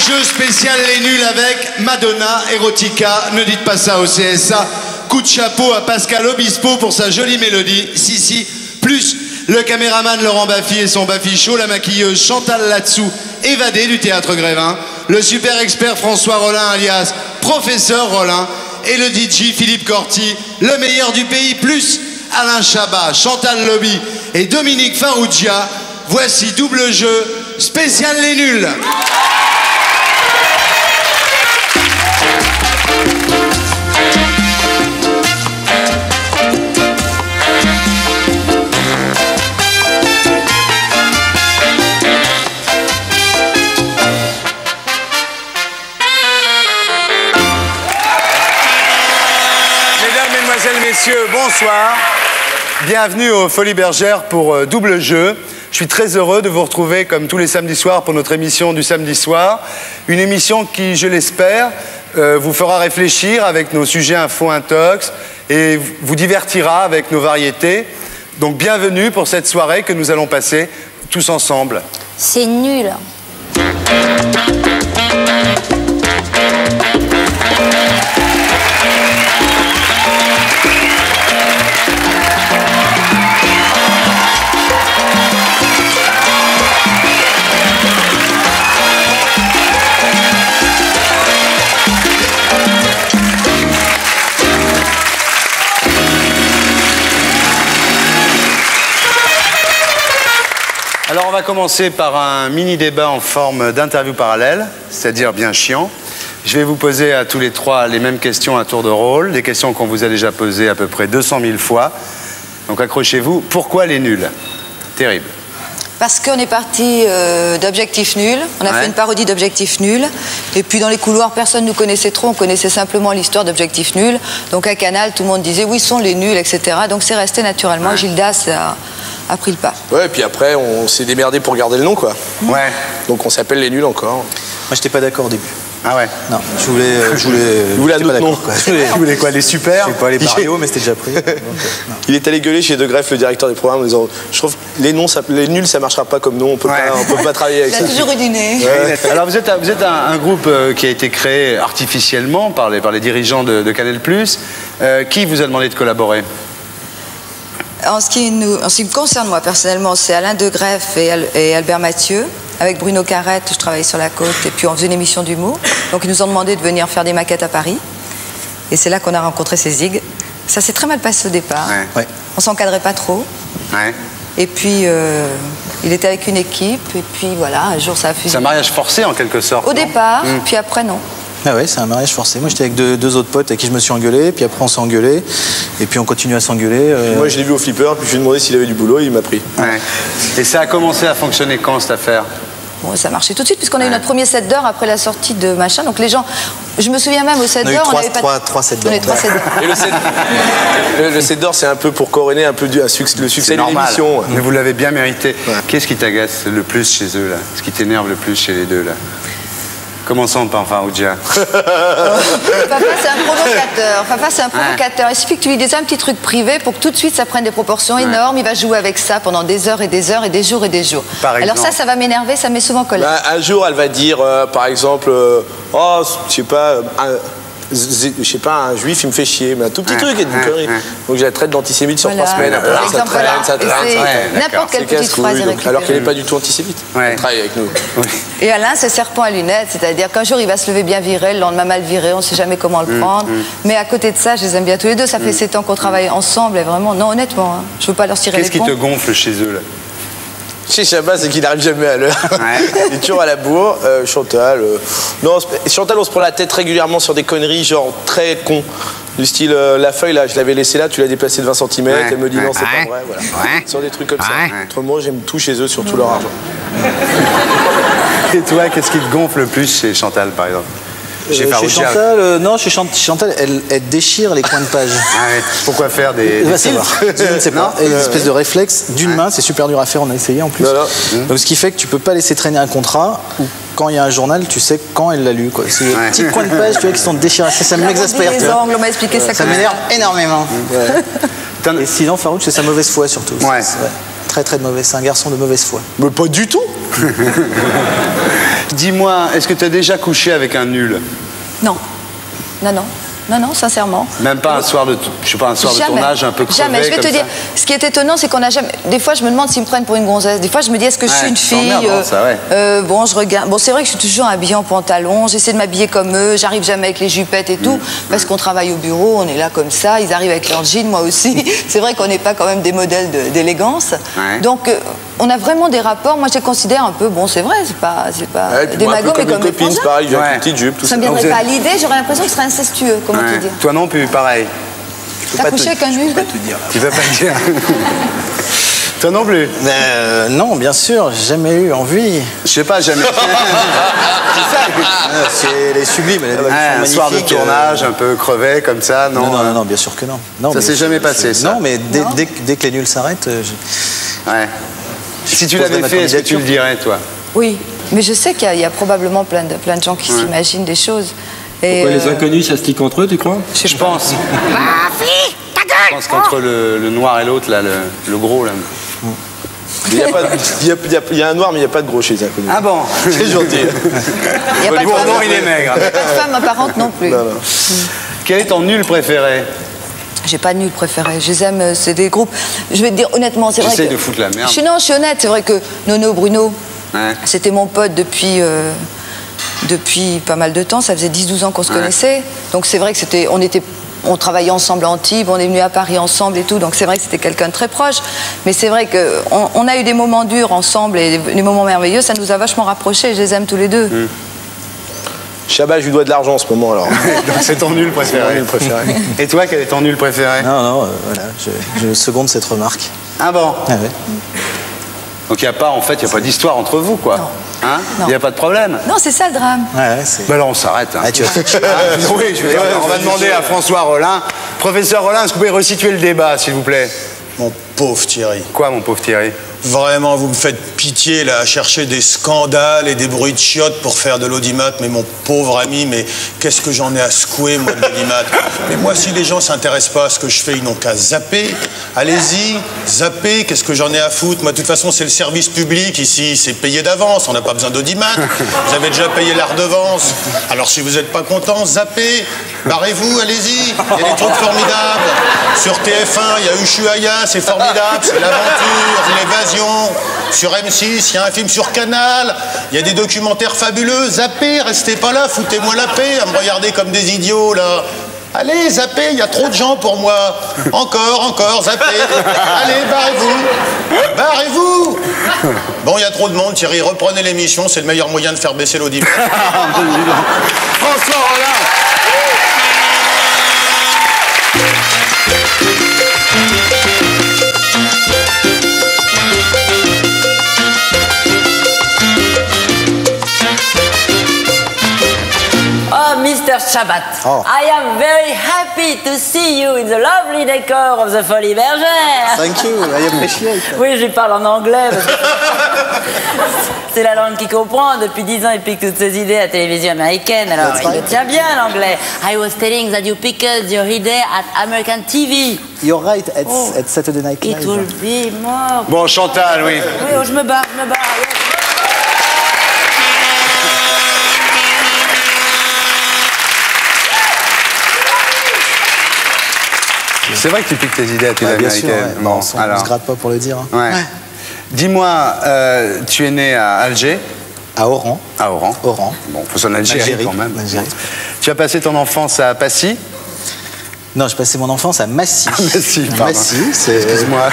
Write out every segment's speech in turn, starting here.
jeu spécial Les Nuls avec Madonna, Erotica, ne dites pas ça au CSA. Coup de chapeau à Pascal Obispo pour sa jolie mélodie, si, plus le caméraman Laurent Baffy et son Baffy Show, la maquilleuse Chantal Latsou, évadée du théâtre Grévin, le super expert François Rollin alias Professeur Rollin et le DJ Philippe Corti, le meilleur du pays, plus Alain Chabat, Chantal Lobby et Dominique Farrugia. Voici double jeu spécial Les Nuls. Messieurs, bonsoir. Bienvenue aux Folies Bergères pour double jeu. Je suis très heureux de vous retrouver comme tous les samedis soirs pour notre émission du samedi soir. Une émission qui, je l'espère, vous fera réfléchir avec nos sujets info intox et vous divertira avec nos variétés. Donc bienvenue pour cette soirée que nous allons passer tous ensemble. C'est nul. Alors on va commencer par un mini débat en forme d'interview parallèle, c'est-à-dire bien chiant. Je vais vous poser à tous les trois les mêmes questions à tour de rôle, des questions qu'on vous a déjà posées à peu près 200 000 fois. Donc accrochez-vous. Pourquoi les nuls? Terrible. Parce qu'on est parti d'Objectif Nul, on a fait une parodie d'Objectif Nul, et puis dans les couloirs, personne ne nous connaissait trop, on connaissait simplement l'histoire d'Objectif Nul. Donc à Canal, tout le monde disait, oui, ils sont les nuls, etc. Donc c'est resté naturellement, Gildas a pris le pas. Ouais, et puis après, on s'est démerdé pour garder le nom, quoi. Ouais. Donc on s'appelle les nuls encore. Moi, j'étais pas d'accord au début. Ah ouais? Non, je voulais un autre nom. Vous voulez quoi, les super? Je sais pas, les Mario, mais c'était déjà pris. Donc, il est allé gueuler chez De Greff, le directeur des programmes, en disant, je trouve les noms, les nuls, ça marchera pas comme nom, on peut pas travailler avec ça. Il a toujours eu du nez. Ouais. Alors vous êtes un groupe qui a été créé artificiellement par les dirigeants de Canal+. Qui vous a demandé de collaborer? En ce qui me concerne, moi, personnellement, c'est Alain De Greff et Albert Mathieu. Avec Bruno Carrette, je travaillais sur la côte et puis on faisait une émission d'humour. Donc ils nous ont demandé de venir faire des maquettes à Paris. Et c'est là qu'on a rencontré ces zigs. Ça s'est très mal passé au départ. Ouais. On s'encadrait pas trop. Ouais. Et puis il était avec une équipe. Et puis voilà, un jour ça a fusé. C'est un mariage forcé en quelque sorte. Au départ, puis après non. Ah ouais, c'est un mariage forcé. Moi, j'étais avec deux autres potes avec qui je me suis engueulé, puis après on s'est engueulé, et puis on continue à s'engueuler. Moi, je l'ai vu au flipper, puis je lui ai demandé s'il avait du boulot, et il m'a pris. Ouais. Et ça a commencé à fonctionner quand, cette affaire? Bon, ça marchait tout de suite, puisqu'on a eu notre premier 7 d'heure après la sortie de machin. Donc les gens, je me souviens même au 7 d'heure, on avait pas... 3 7 d'heure. On a eu 3 7 d'heure. Et le 7 d'or, c'est un peu pour couronner un peu le succès de l'émission. Mais vous l'avez bien mérité. Ouais. Qu'est-ce qui t'agace le plus chez eux, là? Ce qui t'énerve le plus chez les deux, là? Commençons par Farrugia. Papa, c'est un provocateur. Papa, c'est un provocateur. Il suffit que tu lui dises un petit truc privé pour que tout de suite ça prenne des proportions énormes. Il va jouer avec ça pendant des heures et des heures et des jours et des jours. Alors ça va m'énerver, ça me met souvent en colère. Bah, un jour, elle va dire, par exemple, oh, je sais pas, un juif, il me fait chier, mais un tout petit truc, il y a une connerie. Donc je la traite d'antisémite sur 3 semaines. Ça traîne. N'importe quelle petite phrase est récupérée. Alors qu'elle n'est pas du tout antisémite. Elle travaille avec nous. Et Alain, c'est serpent à lunettes, c'est-à-dire qu'un jour il va se lever bien viré, le lendemain mal viré, on ne sait jamais comment le prendre. Mais à côté de ça, je les aime bien tous les deux. Ça fait 7 ans qu'on travaille ensemble et vraiment, non, honnêtement, je ne veux pas leur tirer les ponts. Qu'est-ce qui te gonfle chez eux, là? Chez Chabat, c'est qu'il n'arrive jamais à l'heure. Il est toujours à la bourre. Chantal, non, Chantal, on se prend la tête régulièrement sur des conneries, genre très con. Du style, la feuille, là, je l'avais laissée là, tu l'as déplacée de 20 cm. Elle me dit non, c'est pas vrai. Voilà. Sur des trucs comme ça. Autrement, j'aime tout chez eux, sur tout leur argent. Et toi, qu'est-ce qui te gonfle le plus chez Chantal, par exemple? Chez Chantal, non, chez Chantal, elle déchire les coins de page. Pourquoi faire des filtres? Je ne sais pas. Une espèce de réflexe d'une main, c'est super dur à faire, on a essayé en plus. Donc ce qui fait que tu peux pas laisser traîner un contrat, ou quand il y a un journal, tu sais quand elle l'a lu. C'est des petits coins de page, tu vois, qui sont déchirés. Ça m'exaspère. On m'a expliqué ça. Ça m'énerve énormément. Et sinon, Farouk, c'est sa mauvaise foi surtout. Très très de mauvaise. C'est un garçon de mauvaise foi. Mais pas du tout. Dis-moi, est-ce que tu as déjà couché avec un nul? Non. Non, sincèrement. Même pas un soir de, je sais pas, un soir de tournage un peu crevé. Jamais. Je vais te dire, ce qui est étonnant, c'est qu'on a jamais. Des fois, je me demande s'ils me prennent pour une gonzesse. Des fois, je me dis, est-ce que je suis une fille? Bon, je regarde. Bon, c'est vrai que je suis toujours habillée en pantalon. J'essaie de m'habiller comme eux. J'arrive jamais avec les jupettes et tout, parce qu'on travaille au bureau. On est là comme ça. Ils arrivent avec leurs jeans, moi aussi. C'est vrai qu'on n'est pas quand même des modèles d'élégance. Donc, on a vraiment des rapports. Moi, je les considère un peu. Bon, c'est vrai, c'est pas des magots, mais comme une copine, c'est pareil. J'ai une petite jupe. Ça me viendrait pas à l'idée. J'aurais l'impression que ce serait incestueux. Comment te dire? Toi non plus, pareil. T'as couché avec un nul? Tu vas pas te dire. Toi non plus? Non, bien sûr, j'ai jamais eu envie. Je sais pas, jamais. C'est les sublimes. Un soir de tournage un peu crevé comme ça, non? Non, bien sûr que non. Ça s'est jamais passé, ça? Non, mais dès que les nuls s'arrêtent... Si tu l'avais fait, est-ce que tu le dirais, toi? Oui, mais je sais qu'il y a probablement plein de gens qui s'imaginent des choses. Et pourquoi les inconnus, ça se lit contre eux, tu crois? Je pense. Je pense qu'entre le noir et l'autre, là, le gros, là. Il y a un noir, mais il n'y a pas de gros chez les inconnus. Ah bon? C'est gentil. il y a pas de Bourdon, il est maigre. pas de femme apparente non plus. Non. Quel est ton nul préféré? J'ai pas de nul préféré. Je les aime, c'est des groupes. Je vais te dire honnêtement, c'est vrai que... J'essaie de foutre la merde. Je suis honnête, c'est vrai que Nono Bruno, c'était mon pote depuis pas mal de temps. Ça faisait 10-12 ans qu'on se connaissait. Donc c'est vrai que on travaillait ensemble à Antibes, on est venus à Paris ensemble et tout. Donc c'est vrai que c'était quelqu'un de très proche. Mais c'est vrai qu'on a eu des moments durs ensemble et des moments merveilleux. Ça nous a vachement rapprochés. Je les aime tous les deux. Chabat, je lui dois de l'argent en ce moment, alors. Donc c'est ton nul préféré. Et toi, quel est ton nul préféré? Non, voilà, je seconde cette remarque. Ah bon? Ah ouais. Donc il n'y a pas, en fait, il n'y a pas d'histoire entre vous, quoi. Non. Hein? Non. Il n'y a pas de problème. Non, c'est ça le drame. Ben là, on s'arrête. Hein. Tu vas Oui, on va demander à François Rollin. Professeur Rollin, est-ce que vous pouvez resituer le débat, s'il vous plaît? Mon pauvre Thierry. Quoi, mon pauvre Thierry? Vraiment, vous me faites pitié là, à chercher des scandales et des bruits de chiottes pour faire de l'audimat. Mais mon pauvre ami, mais qu'est-ce que j'en ai à secouer, moi, de l'audimat? Mais moi, si les gens s'intéressent pas à ce que je fais, ils n'ont qu'à zapper. Allez-y, zappez, qu'est-ce que j'en ai à foutre? Moi, de toute façon, c'est le service public ici, c'est payé d'avance, on n'a pas besoin d'audimat. Vous avez déjà payé la redevance. Alors, si vous n'êtes pas content, zappez. Barrez-vous, allez-y. Il y a des trucs formidables. Sur TF1, il y a Ushuaïa, c'est formidable, c'est l'aventure, l'évasion. Sur M6, il y a un film sur Canal, il y a des documentaires fabuleux. Zappez, restez pas là, foutez-moi la paix à me regarder comme des idiots, là. Allez, zappez, il y a trop de gens pour moi. Encore, zappez. Allez, barrez-vous. Barrez-vous. Bon, il y a trop de monde, Thierry, reprenez l'émission, c'est le meilleur moyen de faire baisser l'audimat. François Rollin. Mr. Chabat, I am very happy to see you in the lovely decor of the Folies Bergère. Thank you, I appreciate. Oui, je parle en anglais. Parce que c'est la langue qu'il comprend. Depuis 10 ans, il pique toutes ses idées à la télévision américaine. Alors, il le tient bien, l'anglais. I was telling that you picked your idea at American TV. You're right, at Saturday Night Live. It will be more. Bon, Chantal, oui. Oui, je me barre. C'est vrai que tu piques tes idées à télé américaine. Sûr, bon, on ne se gratte pas pour le dire. Ouais. Dis-moi, tu es né à Alger? À Oran. À Oran. Oran. Bon, faut s'en Algérie quand même. Algérie. Tu as passé ton enfance à Passy? Non, j'ai passé mon enfance à Massy. Massy, pardon. Massy, c'est... Excuse-moi.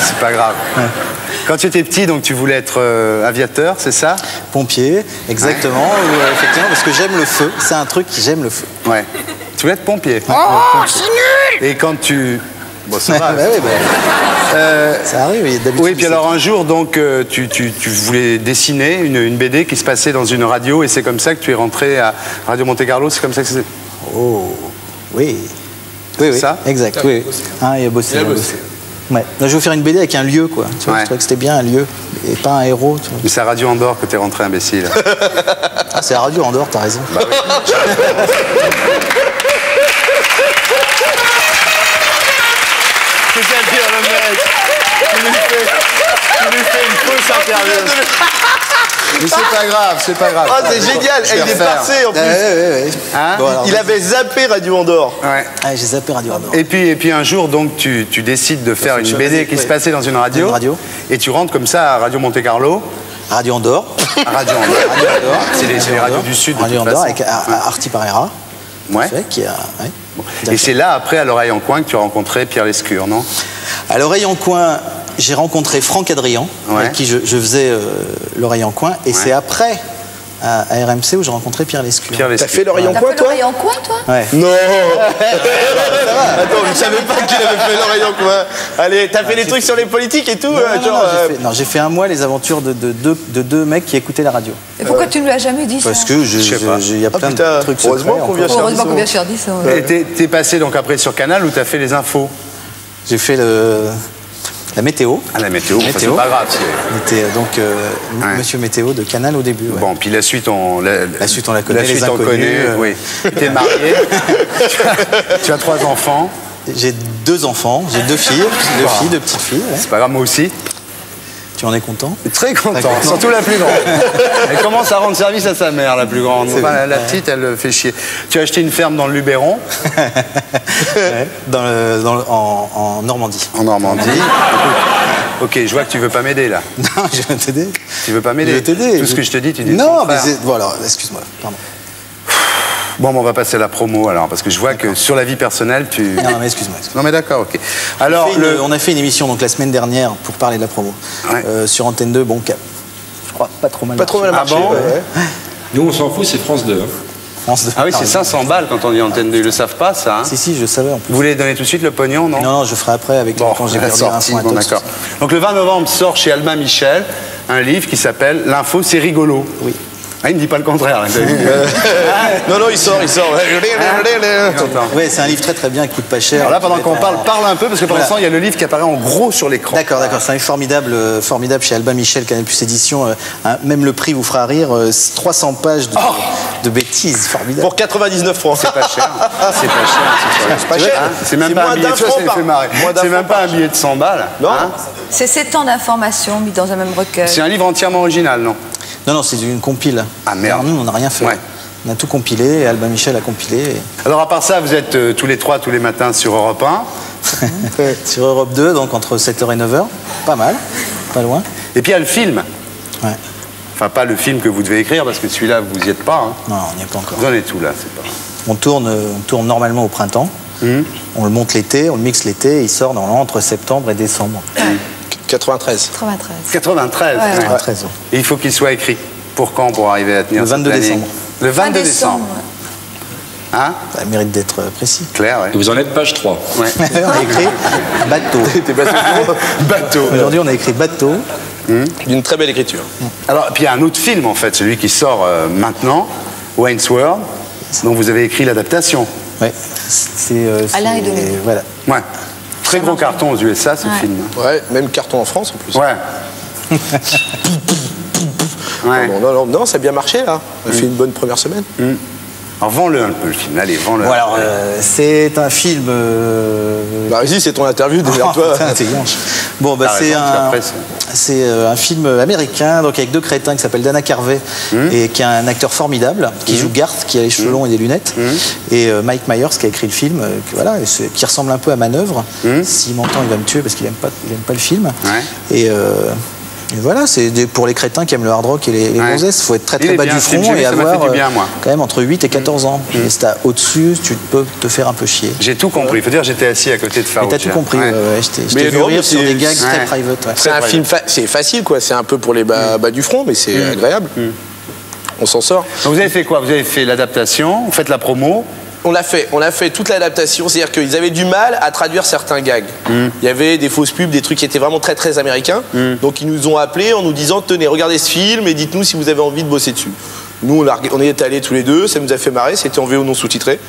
C'est pas grave. Ouais. Quand tu étais petit, donc tu voulais être aviateur, c'est ça? Pompier, exactement. Effectivement, parce que j'aime le feu. C'est un truc, j'aime le feu. Ouais. Tu voulais être pompier. Oh, c'est nul! Et quand tu... Bon, ça va. Ça arrive, d'habitude. Oui, puis alors un jour, donc, tu voulais dessiner une BD qui se passait dans une radio, et c'est comme ça que tu es rentré à Radio Monte-Carlo, c'est comme ça que c'est... Oh, oui. Oui, ça? Exact, oui. Ah, il a bossé. Ouais. Là, je veux faire une BD avec un lieu, quoi. Tu vois, je trouvais que c'était bien un lieu, et pas un héros. Tu vois. Mais c'est à Radio Andorre que t'es rentré, imbécile. Ah, c'est à Radio Andorre, t'as raison. Bah, oui. C'est-à-dire le mec, tu lui fais une fausse interview. Mais c'est pas grave, c'est pas grave. Oh, c'est génial. Je vais Il est refaire. passé en plus. Hein Bon, alors, Il avait zappé Radio Andorre. Ouais. Ah, j'ai zappé Radio Andorre. Et puis un jour, donc, tu décides de faire une BD qui se passait dans une radio. Une radio. Et tu rentres comme ça à Radio Monte Carlo. Radio Andorre. À Radio Andorre. C'est les radios du Sud. de Radio toute Andorre façon. avec Artie Parera. Ouais. Qui a, ouais. Et c'est là, après, à l'oreille en coin, que tu as rencontré Pierre Lescure, non? À l'oreille en coin, j'ai rencontré Franck Adrian, Ouais. avec qui je faisais l'oreille en coin. Et c'est après, à RMC, où j'ai rencontré Pierre Lescure. Pierre T'as Lescure. fait l'oreille en T'as coin, fait toi? l'oreille en coin, toi? Ouais. Non. Attends, je savais pas qu'il avait fait l'oreille en coin. Allez, t'as fait des trucs sur les politiques et tout Non, j'ai fait un mois les aventures de deux mecs qui écoutaient la radio. Et pourquoi tu ne lui as jamais dit ça? Parce que sais pas. il y a plein putain, de trucs heureusement secrets qu'on encore. vient sur Heureusement qu'on vient 10 sur 10. Et t'es passé donc après sur Canal où t'as fait les infos. J'ai fait la météo. Ah, la météo, enfin, c'est Météo. pas grave. On était donc Monsieur Météo de Canal au début. Ouais. Bon, puis la suite, La suite, on la connaît, La suite, les on inconnus, connaît, oui. Tu es marié. Tu as 3 enfants. J'ai 2 enfants, j'ai 2 filles, deux petites filles. Ouais. C'est pas grave, moi aussi. Tu en es content? Très content, Très content. surtout la plus grande. Elle commence à rendre service à sa mère, la plus grande. C'est Enfin, vrai. la petite, elle fait chier. Tu as acheté une ferme dans le Luberon, Ouais. En Normandie. en Normandie. Ok, je vois que tu veux pas m'aider là. Non, je vais t'aider. Tu veux pas Je m'aider. vais t'aider. Tout ce que je te dis, tu dis le Non, mais contraire. c'est. Voilà, excuse-moi. Pardon. Bon, on va passer à la promo alors, parce que je vois que sur la vie personnelle, tu. Non, mais excuse-moi. Non, mais d'accord, ok. Alors, On a fait une émission donc la semaine dernière pour parler de la promo. Ouais. Sur Antenne 2, bon, je crois pas trop mal. Pas trop mal Ah marché. bon ouais. Nous, on s'en fout, c'est France 2. hein. France 2. Ah oui, c'est 500 balles quand on dit Antenne 2. Ils le savent pas, ça. Hein. Si, je savais en plus. Vous voulez donner tout de suite le pognon, non? Non, je ferai après avec Bon, quand j'ai la perdu sortie, un bon, d'accord. Donc le 20 novembre sort chez Albin Michel un livre qui s'appelle L'info, c'est rigolo. Oui. Ah, il ne dit pas le contraire. Là, Non, il sort. Ouais, c'est un livre très très bien qui coûte pas cher. Alors là, pendant qu'on parle un peu, parce que pour Voilà. l'instant, il y a le livre qui apparaît en gros sur l'écran. D'accord. C'est un livre formidable chez Albin Michel, Canal Plus Édition. Même le prix vous fera rire. 300 pages de bêtises, formidable. Pour 99 francs. C'est pas cher. C'est pas cher. pas cher. C'est même C'est pas un moins billet. d'un Ça franc me par- fait marrer. moins d'un C'est même franc pas par- un billet de 100 balles. Non. hein. C'est 7 ans d'informations mis dans un même recueil. C'est un livre entièrement original, non? Non, c'est une compile. Ah, merde. Alors, nous, on n'a rien fait. Ouais. On a tout compilé, et Albin Michel a compilé. Alors à part ça, vous êtes tous les 3 tous les matins sur Europe 1. Sur Europe 2, donc entre 7h et 9h. Pas mal, pas loin. Et puis il y a le film. Ouais. Enfin, pas le film que vous devez écrire, parce que celui-là, vous n'y êtes pas. Hein. Non, on n'y est pas encore. Vous en êtes où là? C'est pas... On tourne normalement au printemps. On le monte l'été, on le mixe l'été, et il sort normalement entre septembre et décembre. 93. 93. 93. Ouais. ouais. 13 ans. Et il faut qu'il soit écrit. Pour quand, pour arriver à tenir Le 22 ce planning? décembre. Le 22 décembre. Hein? Ça mérite d'être précis. Clair, ouais. Et vous en êtes page 3. Ouais. On a écrit bateau. Bateau. Aujourd'hui, on a écrit bateau. D'une très belle écriture. Alors, puis il y a un autre film, en fait, celui qui sort maintenant, Wayne's World, dont vous avez écrit l'adaptation. Ouais. Alain et Denis. Voilà. Ouais. Très gros carton aux USA, ce Ouais. film. Ouais, même carton en France en plus. Ouais. Ouais. Non, ça a bien marché là. On a fait une bonne première semaine. Alors, vends-le un peu, le film. Allez, vends-le. Bon, alors, c'est un film. Bah, vas-y, c'est ton interview, Oh, démerde-toi. putain, t'es glanche. Bon, bah, T'as c'est raison, un. après, C'est un film américain, donc avec 2 crétins qui s'appellent Dana Carvey et qui est un acteur formidable, qui joue Garth, qui a les cheveux longs et des lunettes, et Mike Myers qui a écrit le film, qui ressemble un peu à Manœuvre. S'il m'entend, il va me tuer parce qu'il aime pas le film. Ouais. Et voilà, c'est pour les crétins qui aiment le hard rock et les Ouais. gonzesses. Il faut être très Il très est bas bien, du ce film, front j'ai vu, et ça m'a fait avoir du bien, moi. quand même entre 8 et 14 ans. Et si t'as au-dessus, tu peux te faire un peu chier. J'ai tout compris. Il faut dire j'étais assis à côté de Mais Farouch. t'as tout compris, Ouais. je t'ai Mais vu non, rire mais sur c'est- des gags très ouais. private. Ouais. C'est un film, c'est facile quoi. C'est un peu pour les bas du front, mais c'est agréable. On s'en sort. Donc vous avez fait quoi? Vous avez fait l'adaptation, vous faites la promo. On l'a fait toute l'adaptation, c'est-à-dire qu'ils avaient du mal à traduire certains gags. Il y avait des fausses pubs, des trucs qui étaient vraiment très très américains. Donc ils nous ont appelés en nous disant tenez, regardez ce film et dites-nous si vous avez envie de bosser dessus. Nous on y est allés tous les deux, ça nous a fait marrer, c'était en VO non sous-titré.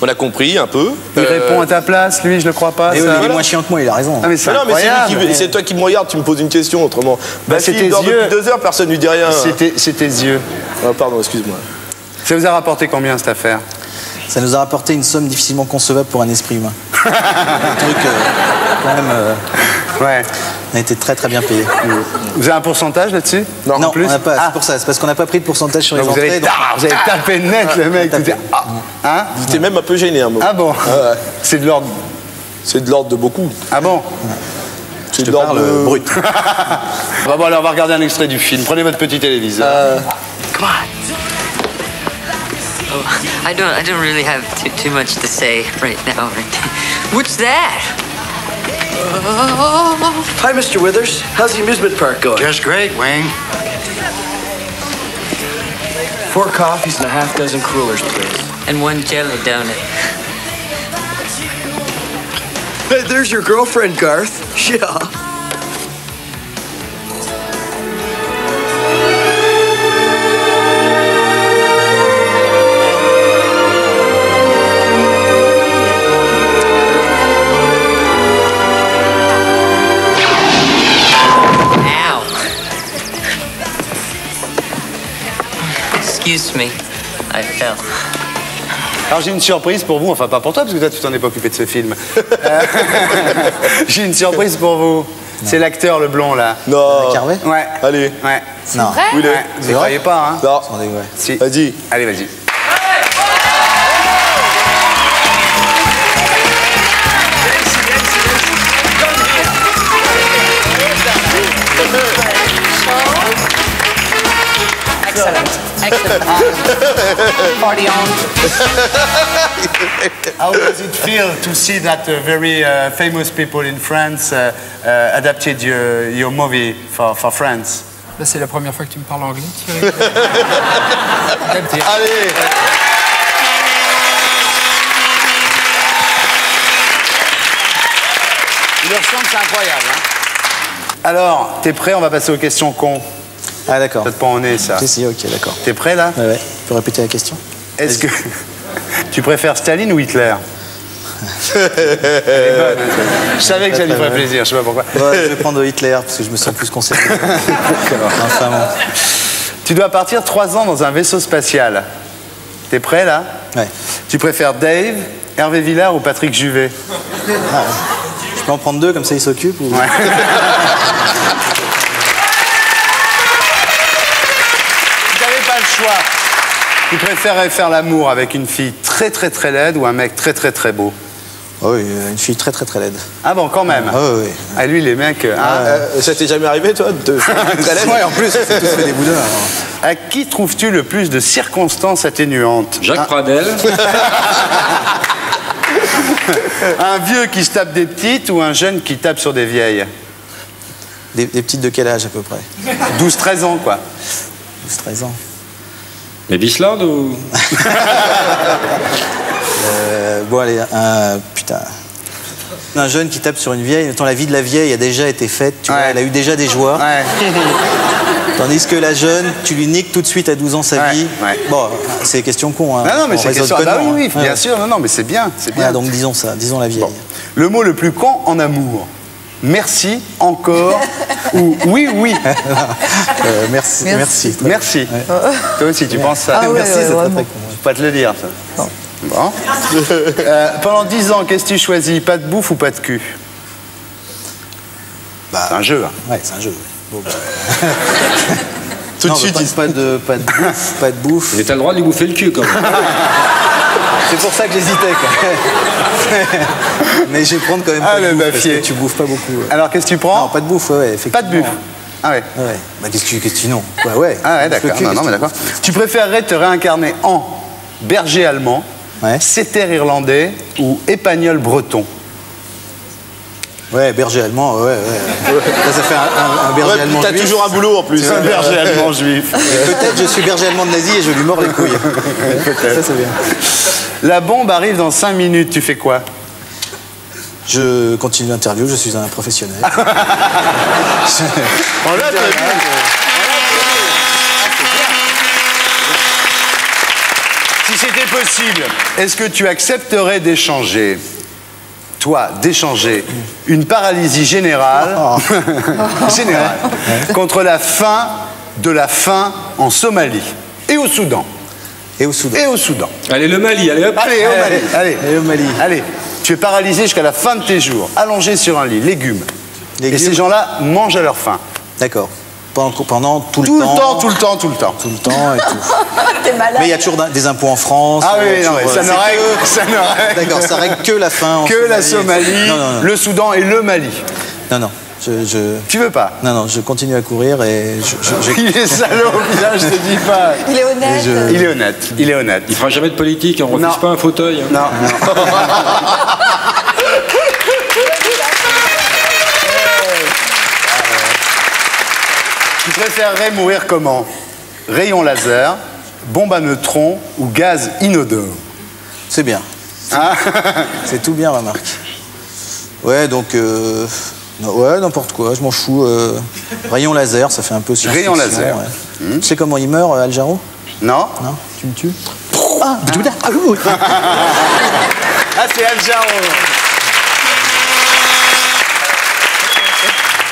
On a compris un peu. Il répond à ta place, lui, je le crois pas. Et ça. il est moins chiant que moi, il a raison. Ah, mais c'est Mais non, mais incroyable. c'est toi qui me regardes, tu me poses une question autrement. Bah, Bafile c'est tes dort yeux. depuis 2 heures, personne ne lui dit rien. C'est tes yeux. Ah, pardon, excuse-moi. Ça vous a rapporté combien cette affaire? Ça nous a rapporté une somme difficilement concevable pour un esprit humain. Un truc quand même. Ouais. On a été très très bien payés. Vous avez un pourcentage là-dessus? Non, en plus on n'a pas. C'est pour ça. C'est parce qu'on n'a pas pris de pourcentage sur les vous entrées. avez, vous avez tapé net le mec. Hein? J'étais même un peu gêné un moment. Ah bon? C'est de l'ordre. C'est de l'ordre de beaucoup. Ah bon? C'est de l'ordre brut. Bon, alors on va regarder un extrait du film. Prenez votre petit téléviseur. Come on. Oh, I don't really have too much to say right now. What's that? Hi, Mr. Withers. How's the amusement park going? Just great, Wayne. 4 coffees and a half dozen crullers, please. And 1 jelly donut. Hey, there's your girlfriend, Garth. Yeah. Excuse me, I fell. Alors j'ai une surprise pour vous, enfin pas pour toi parce que toi tu t'en es pas occupé de ce film. J'ai une surprise pour vous. C'est l'acteur le blond là. Non. Carvé? Ouais. Allez. Ouais. Non. Où il est? Vous ne croyez pas, hein? Non. Si. Vas-y. Allez, vas-y. Excellent. Party on. How does it feel to see that very famous people in France adapted your movie for France? Là, c'est la première fois que tu me parles anglais, Thierry. Allez! Il leur semble, c'est incroyable. Hein? Alors, t'es prêt? On va passer aux questions cons. Ah d'accord. Peut-être pas en est ça. Si, ok, d'accord. T'es prêt là? Ouais. Tu peux répéter la question? Est-ce que tu préfères Staline ou Hitler? Elle est bonne. Je savais que ça lui ferait plaisir, je sais pas pourquoi. Ouais, je vais prendre Hitler parce que je me sens plus concerné. Enfin, bon. Tu dois partir 3 ans dans un vaisseau spatial. T'es prêt là? Ouais. Tu préfères Dave, Hervé Villard ou Patrick Juvet? Je peux en prendre 2 comme ça ils s'occupent ou... Ouais. Choix. Tu préférerais faire l'amour avec une fille très très très laide ou un mec très très très beau? Oh oui, une fille très très très laide. Ah bon, quand même. Oh oui. Ah lui, les mecs... Ça t'est jamais arrivé, toi, de très laide? Ouais, en plus, on s'est tous fait des boudins. À qui trouves-tu le plus de circonstances atténuantes? Jacques Pradel. Un vieux qui se tape des petites ou un jeune qui tape sur des vieilles? Des petites de quel âge à peu près? 12-13 ans, quoi. 12-13 ans. Mais Bisland ou... Bon, allez, putain. Un jeune qui tape sur une vieille, mettons, la vie de la vieille a déjà été faite, tu vois, elle a eu déjà des joies. Ouais. Tandis que la jeune, tu lui niques tout de suite à 12 ans sa vie. Ouais. Bon, c'est question con, hein. Non, mais c'est question... Ah bah oui, hein. bien sûr, non, mais c'est bien, c'est bien. Ouais, donc disons ça, disons la vieille. Bon. Le mot le plus con en amour? Merci, encore, ou oui, oui. Merci. Merci. Ouais. Toi aussi, tu penses ça? Ah ouais, merci, c'est très con. Je peux pas te le dire, ça. Non. Bon. Pendant 10 ans, qu'est-ce que tu choisis? Pas de bouffe ou pas de cul? Bah, c'est un jeu. Hein. Ouais, c'est un jeu. Bon, bah. Tout de suite, pas de bouffe. Mais t'as le droit de lui bouffer le cul, quand même. C'est pour ça que j'hésitais, quoi. Mais je vais prendre quand même pas de bouffe, parce que tu bouffes pas beaucoup. Ouais. Alors, qu'est-ce que tu prends? Non, pas de bouffe, ouais, effectivement. Pas de bouffe? Ah ouais. Ouais. Bah, qu'est-ce que tu non? Bah ouais. Ah ouais, d'accord. Non, mais d'accord. Tu préférerais te réincarner en berger allemand, setter irlandais ou épagnol breton? Ouais, berger allemand, ouais. Là, ça fait un berger allemand juif. T'as toujours un boulot en plus. Un berger allemand juif. Peut-être je suis berger allemand de nazi et je lui mords les couilles. Ça, c'est bien. La bombe arrive dans 5 minutes, tu fais quoi? Je continue l'interview, je suis un professionnel. Si c'était possible, est-ce que tu accepterais d'échanger, une paralysie générale, contre la fin de la faim en Somalie et au Soudan? Et au Soudan. Et au Soudan. Allez, le Mali, allez hop. Allez, au Mali. Allez. Et au Mali. Allez, tu es paralysé jusqu'à la fin de tes jours, allongé sur un lit, légumes. Et ces gens-là mangent à leur faim. D'accord. Pendant tout le temps. Tout le temps et tout. T'es malade. Mais il y a toujours des impôts en France. Ah oui, non, ça ne règle. D'accord, ça règle que la faim. Que la Somalie, non. le Soudan et le Mali. Non. Tu veux pas? Non, je continue à courir et Il est salaud, je te dis pas. Il est honnête. Il est honnête. Il fera jamais de politique, on refuse pas un fauteuil. Hein. Non. Tu préférerais mourir comment? Rayon laser, bombe à neutrons ou gaz inodore? C'est bien. Hein? C'est tout bien, Remarque. Ouais, donc... ouais, n'importe quoi, je m'en fous. Rayon laser, ça fait un peu science-fiction. Rayon laser. Ouais. Tu sais comment il meurt, Al Jarreau? Non. Non? Tu me tues? Ah, c'est Al Jarreau.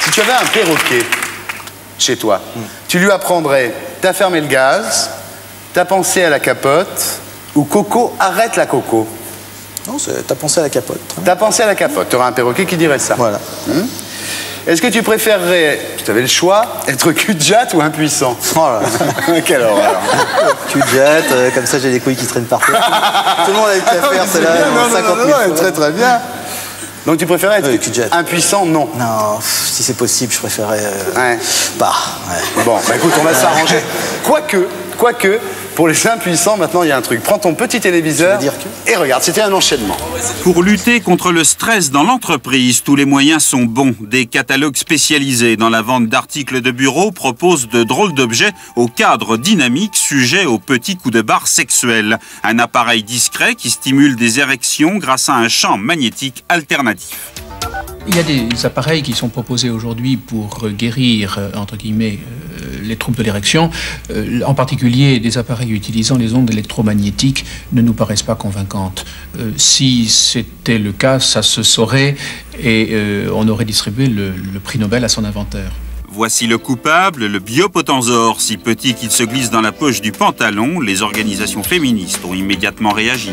Si tu avais un perroquet chez toi, tu lui apprendrais t'as fermé le gaz, t'as pensé à la capote, ou Coco, arrête la coco. Non, t'as pensé à la capote. T'as pensé à la capote, t'aurais un perroquet qui dirait ça. Voilà. Est-ce que tu préférerais, si tu avais le choix, être cul-de-jatte ou impuissant? Oh là. Quelle horreur. Cul-de-jatte, comme ça j'ai des couilles qui traînent partout. Tout le monde a eu qu'à faire, c'est là, 50 000 fois. Très bien. Donc tu préférais être impuissant? Non. Non, si c'est possible, je préférerais... Ouais. Ouais. Bon, bah écoute, on va s'arranger. Quoique, pour les impuissants, maintenant il y a un truc. Prends ton petit téléviseur et regarde, c'était un enchaînement. Pour lutter contre le stress dans l'entreprise, tous les moyens sont bons. Des catalogues spécialisés dans la vente d'articles de bureau proposent de drôles d'objets au cadre dynamique sujets aux petits coups de barre sexuels. Un appareil discret qui stimule des érections grâce à un champ magnétique alternatif. Il y a des appareils qui sont proposés aujourd'hui pour guérir, entre guillemets, les troubles de l'érection. En particulier, des appareils utilisant les ondes électromagnétiques ne nous paraissent pas convaincantes. Si c'était le cas, ça se saurait et on aurait distribué le prix Nobel à son inventeur. Voici le coupable, le Biopotensaure, si petit qu'il se glisse dans la poche du pantalon. Les organisations féministes ont immédiatement réagi.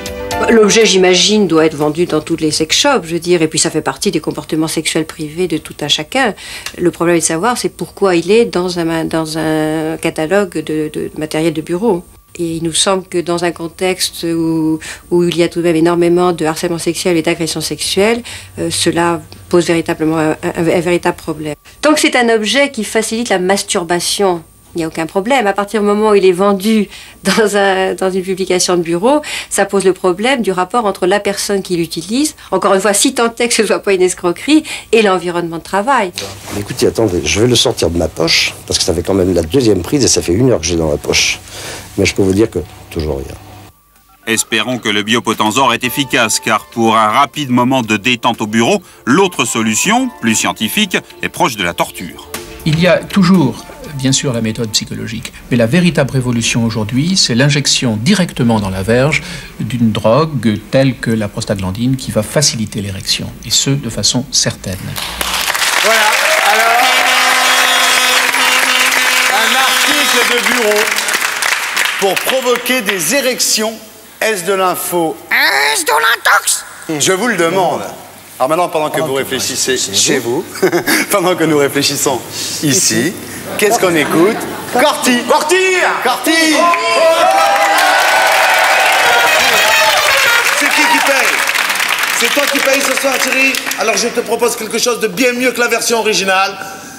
L'objet, j'imagine, doit être vendu dans toutes les sex shops, je veux dire, et puis ça fait partie des comportements sexuels privés de tout un chacun. Le problème est de savoir, c'est pourquoi il est dans un catalogue de matériel de bureau. Et il nous semble que dans un contexte où il y a tout de même énormément de harcèlement sexuel et d'agression sexuelle, cela pose véritablement un véritable problème. Tant que c'est un objet qui facilite la masturbation, il n'y a aucun problème. À partir du moment où il est vendu dans une publication de bureau, ça pose le problème du rapport entre la personne qui l'utilise, encore une fois, si tant est que ce ne soit pas une escroquerie, et l'environnement de travail. Écoutez, attendez, je vais le sortir de ma poche, parce que ça fait quand même la deuxième prise et ça fait 1 heure que j'ai dans la poche. Mais je peux vous dire que toujours rien. Espérons que le Biopotensaure est efficace, car pour un rapide moment de détente au bureau, l'autre solution, plus scientifique, est proche de la torture. Il y a toujours, bien sûr, la méthode psychologique, mais la véritable révolution aujourd'hui, c'est l'injection directement dans la verge d'une drogue telle que la prostaglandine qui va faciliter l'érection, et ce, de façon certaine. Voilà, alors, un article de bureau pour provoquer des érections. Est-ce de l'info? Est-ce de l'intox? Je vous le demande. Alors maintenant, pendant que vous réfléchissez chez vous, pendant que nous réfléchissons ici, qu'est-ce qu'on écoute? Corti! Corti! Corti! C'est qui paye? C'est toi qui payes ce soir, Thierry? Alors je te propose quelque chose de bien mieux que la version originale.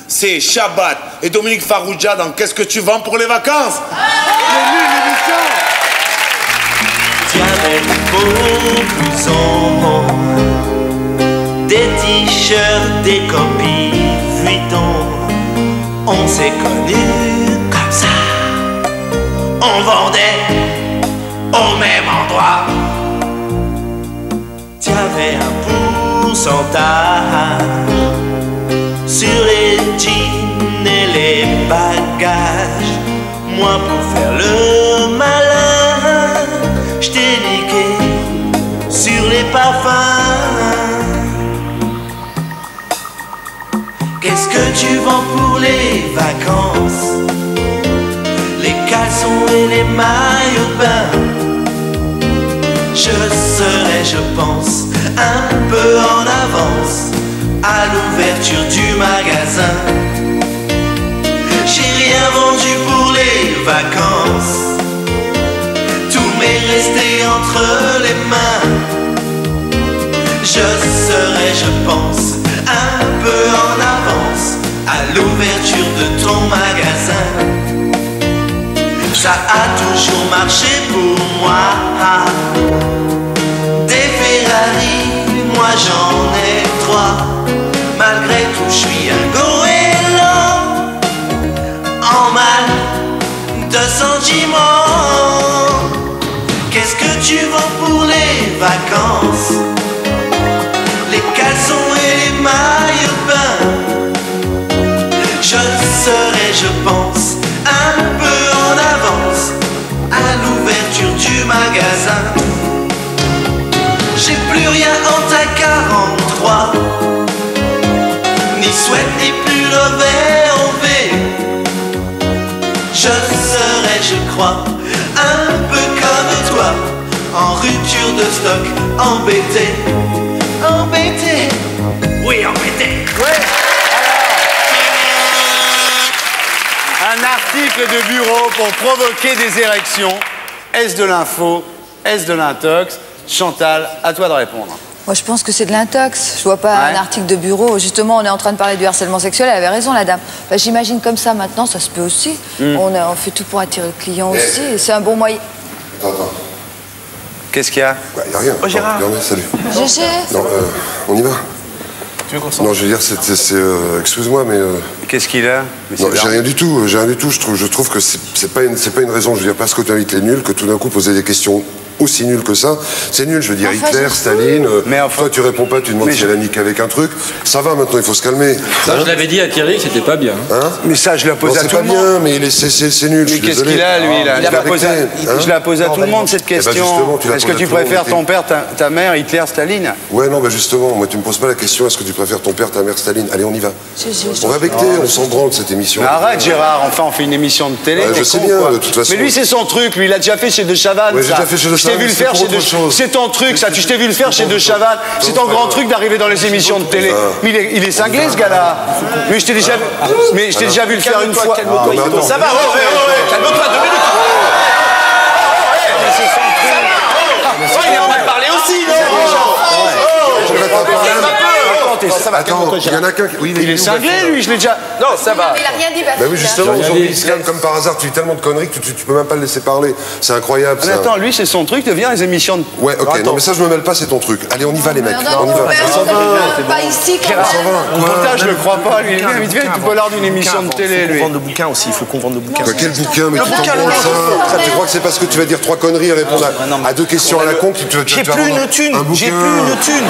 C'est Shabbat et Dominique Farrugia dans Qu'est-ce que tu vends pour les vacances? Tiens, beaux blousons, des t-shirts, des copies Vuitton. On s'est connus comme ça. On vendait au même endroit. T'avais un pourcentage sur les jeans et les bagages. Moi, pour faire le malin, je t'ai niqué sur les parfums. Qu'est-ce que tu vends pour les vacances? Les caleçons et les maillots de bain. Je serai, je pense, un peu en avance à l'ouverture du magasin. J'ai rien vendu pour les vacances, tout m'est resté entre les mains. Je serai, je pense, un peu en avance à l'ouverture de ton magasin. Ça a toujours marché pour moi. Des Ferrari, moi j'en ai 3. Malgré tout, je suis un goéland en mal de sentiments. Qu'est-ce que tu vends pour les vacances? Les caleçons et les maillots de bain. Je serai, je pense, un peu en avance à l'ouverture du magasin. J'ai plus rien en ta 43, ni souhait ni plus levé en V. Je serai, je crois, un peu comme toi, en rupture de stock, embêté. Embêté. Oui, embêté. Ouais. Un article de bureau pour provoquer des érections. Est-ce de l'info? Est-ce de l'intox? Chantal, à toi de répondre. Moi, je pense que c'est de l'intox. Je vois pas un article de bureau. Justement, on est en train de parler du harcèlement sexuel. Elle avait raison, la dame. Enfin, j'imagine comme ça maintenant, ça se peut aussi. On fait tout pour attirer le client aussi. Et c'est un bon moyen. Attends. Qu'est-ce qu'il y a? Il n'y a rien. Oh, Gérard. Salut. GG. Non, on y va. Tu veux qu'on s'en... Non, je veux dire, excuse-moi, mais... Qu'est-ce qu'il a? Non, j'ai rien du tout. Je trouve que c'est pas une raison. Je veux dire, parce que tu invites les nuls, que tout d'un coup poser des questions aussi nulles que ça, c'est nul. Je veux dire, Hitler, Staline, toi tu réponds pas, tu demandes si elle a niqué avec un truc. Ça va maintenant, il faut se calmer. Ça, je l'avais dit à Thierry que c'était pas bien. Hein? Mais ça, je l'ai posé à tout le monde. C'est pas bien, mais c'est nul. Mais qu'est-ce qu'il a, lui, là? Je l'ai posé à tout le monde, cette question. Est-ce que tu préfères ton père, ta mère, Hitler, Staline? Ouais, non, bah justement, moi tu me poses pas la question, est-ce que tu préfères ton père, ta mère, Staline? Allez, on y va. On va becter, on s'en branle de cette émission. Arrête, Gérard, enfin, on fait une émission de télé. Je sais bien, de toute façon. Mais lui, c'est son truc, lui, il a déjà fait chez De Chavannes. Ouais, j'ai déjà fait chez De Chavannes. Je t'ai vu le faire chez De... C'est ton truc, ça. Je t'ai vu le faire chez De Chavannes. C'est ton grand truc d'arriver dans les émissions de télé. Mais il est cinglé, ce gars-là. Mais je t'ai déjà vu le faire une fois. Ça va, calme-toi 2 minutes. Il est en train de parler aussi, Attends, il y en a qu'un qui... Oui, il est cinglé, lui, je l'ai déjà... Non, ça va. Il a rien dit, Bah oui, justement, aujourd'hui, il se calme comme par hasard. Tu dis tellement de conneries que tu peux même pas le laisser parler. C'est incroyable, ça. Attends, lui, c'est son truc, de venir les émissions de... Ouais, ok, non, mais ça, je me mêle pas, c'est ton truc. Allez, on y va, les mecs. On y va. Pas ici, quand même. Putain, je le crois pas, lui. Il vient tout pollard d'une émission de télé, lui. Il faut qu'on vende de bouquins aussi, il faut qu'on vende de bouquins. Quel bouquin? Mais tu t'en branles ça? Tu crois que c'est parce que tu vas dire 3 conneries et répondre à 2 questions à la con que tu vas... J'ai plus une thune. J'ai plus une thune.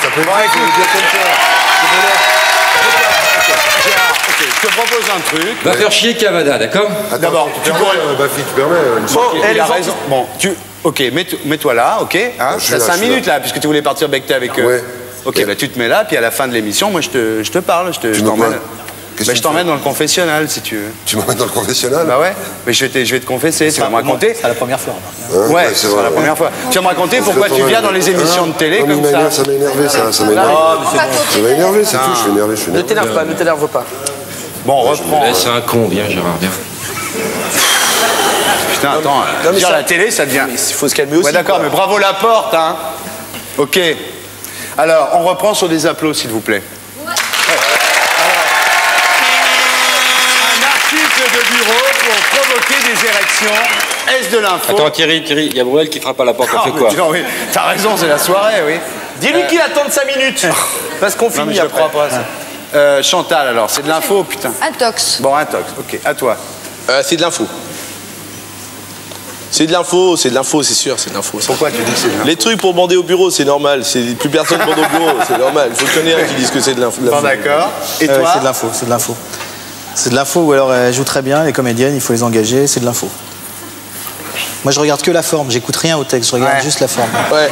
Ça peut pas être je te propose un truc. Va faire chier Cavada, d'accord? D'abord, tu permets une seconde. Il a raison. Bon, ok, mets-toi là, ok? T'as 5 minutes là, puisque tu voulais partir becter avec eux. Ouais. Ok, bah tu te mets là, puis à la fin de l'émission, moi je te parle, je t'emmène. Je t'emmène dans le confessionnal, si tu veux. Tu m'emmènes dans le confessionnal? Bah ouais, mais je vais te confesser, tu vas me raconter. C'est la première fois. Ouais, c'est la première fois. Tu vas me raconter pourquoi tu viens dans les émissions de télé comme ça. Ça m'a énervé, ça m'a énervé. Ça m'a énervé, c'est tout, je suis énervé. Ne t'énerve pas. Bon, on reprend. C'est un con, viens Gérard, viens. Putain, attends, dire la télé, ça devient... Il faut se calmer aussi. Ouais, d'accord, mais bravo la porte, hein. Ok. Alors, on reprend sur des applaudissements, s'il vous plaît. Un article de bureau pour provoquer des érections. Est-ce de l'info? Attends, Thierry, il y a Bruel qui frappe à la porte, on fait quoi? Oui, t'as raison, c'est la soirée, oui. Dis-lui qu'il attende 5 minutes. Parce qu'on finit après. Je crois pas, ça. Chantal, alors, c'est de l'info, putain. Intox. Bon, intox, ok. À toi. C'est de l'info. C'est de l'info, c'est sûr, c'est de l'info. Pourquoi tu dis que c'est de l'info? Les trucs pour bander au bureau, c'est normal. Plus personne bande au bureau, c'est normal. Il faut que tu qui disent que c'est de l'info. Bon, d'accord. Et toi? C'est de l'info, c'est de l'info. C'est de l'info, ou alors elles jouent très bien, les comédiennes, il faut les engager, c'est de l'info. Moi, je regarde que la forme, j'écoute rien au texte, je regarde juste la forme. Ouais.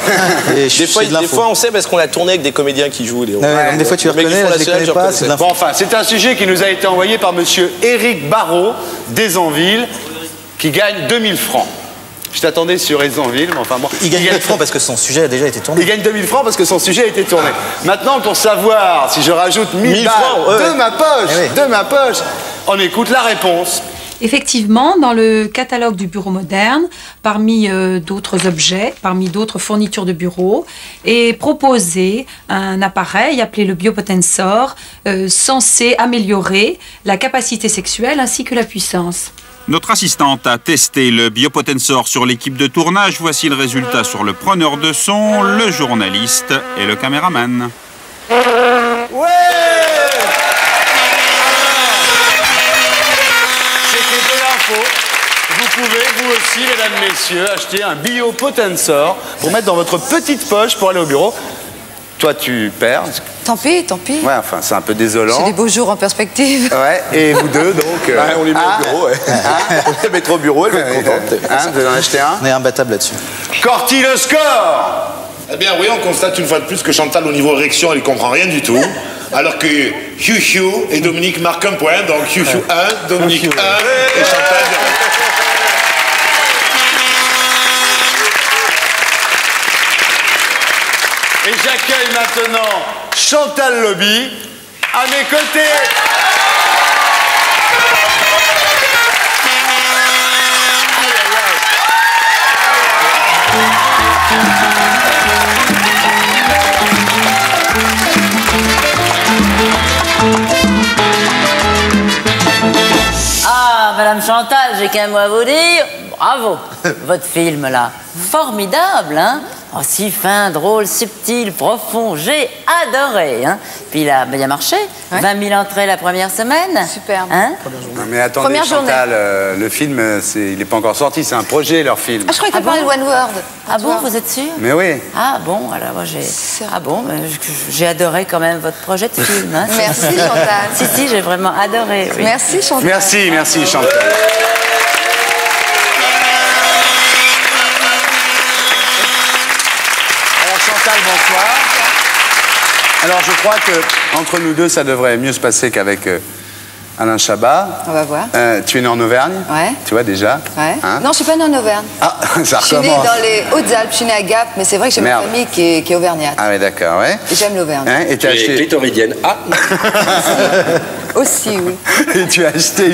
Des fois, on sait parce qu'on a tourné avec des comédiens qui jouent. Des fois, tu les reconnais, là, je les connais pas, c'est de l'info. Bon, enfin, c'est un sujet qui nous a été envoyé par monsieur Éric Barrault, d'Aisanville, qui gagne 2000 francs. Je t'attendais sur Aizonville, mais enfin bon. Il gagne 1000 francs parce que son sujet a déjà été tourné. Il gagne 2000 francs parce que son sujet a été tourné. Maintenant, pour savoir si je rajoute 1000 balles de ma poche, on écoute la réponse. Effectivement, dans le catalogue du bureau moderne, parmi d'autres objets, parmi d'autres fournitures de bureau, est proposé un appareil appelé le Biopotensor, censé améliorer la capacité sexuelle ainsi que la puissance. Notre assistante a testé le Biopotensor sur l'équipe de tournage. Voici le résultat sur le preneur de son, le journaliste et le caméraman. Ouais! C'était de l'info. Vous pouvez, vous aussi, mesdames, messieurs, acheter un Biopotensor pour mettre dans votre petite poche pour aller au bureau. Toi, tu perds. Tant pis, tant pis. Ouais, enfin, c'est un peu désolant. C'est des beaux jours en perspective. Ouais, et vous deux, donc... on les met au bureau, ouais. On les met au bureau, elle va être contente. Vous allez en acheter un? On est imbattable là-dessus. Corti, le score! Eh bien, oui, on constate une fois de plus que Chantal, au niveau érection, elle ne comprend rien du tout. Alors que Hugh et Dominique marquent un point. Donc, Hugh 1, Dominique 1 et Chantal 0. Et j'accueille maintenant Chantal Lobby à mes côtés. Ah, Madame Chantal, j'ai qu'un mot à vous dire. Bravo, votre film là, formidable, hein? Oh, si fin, drôle, subtil, profond, j'ai adoré, hein? Puis il a bien marché, 20 000 entrées la première semaine. Superbe. Hein? Non mais attendez, Première Chantal, le film, il n'est pas encore sorti, c'est un projet, leur film. Ah, je croyais que tu parlais de One World. Ah bon, vous êtes sûr? Mais oui. Ah bon, alors moi j'ai... Ah bon, j'ai adoré quand même votre projet de film. Hein? Merci Chantal. Si, j'ai vraiment adoré. Oui. Merci Chantal. Merci Chantal. Bonsoir. Alors je crois que entre nous deux, ça devrait mieux se passer qu'avec Alain Chabat. On va voir. Tu es né en Auvergne? Ouais. Tu vois déjà? Ouais. Hein? Non, je suis pas née en Auvergne. Ah, ça recommence. Je suis née dans les Hautes-Alpes, je suis née à Gap, mais c'est vrai que j'ai ma famille qui est auvergnate. Ah oui, d'accord, ouais. Et j'aime l'Auvergne. Hein? Et tu as acheté... clitoridienne. Ah. Aussi, oui. Et tu as acheté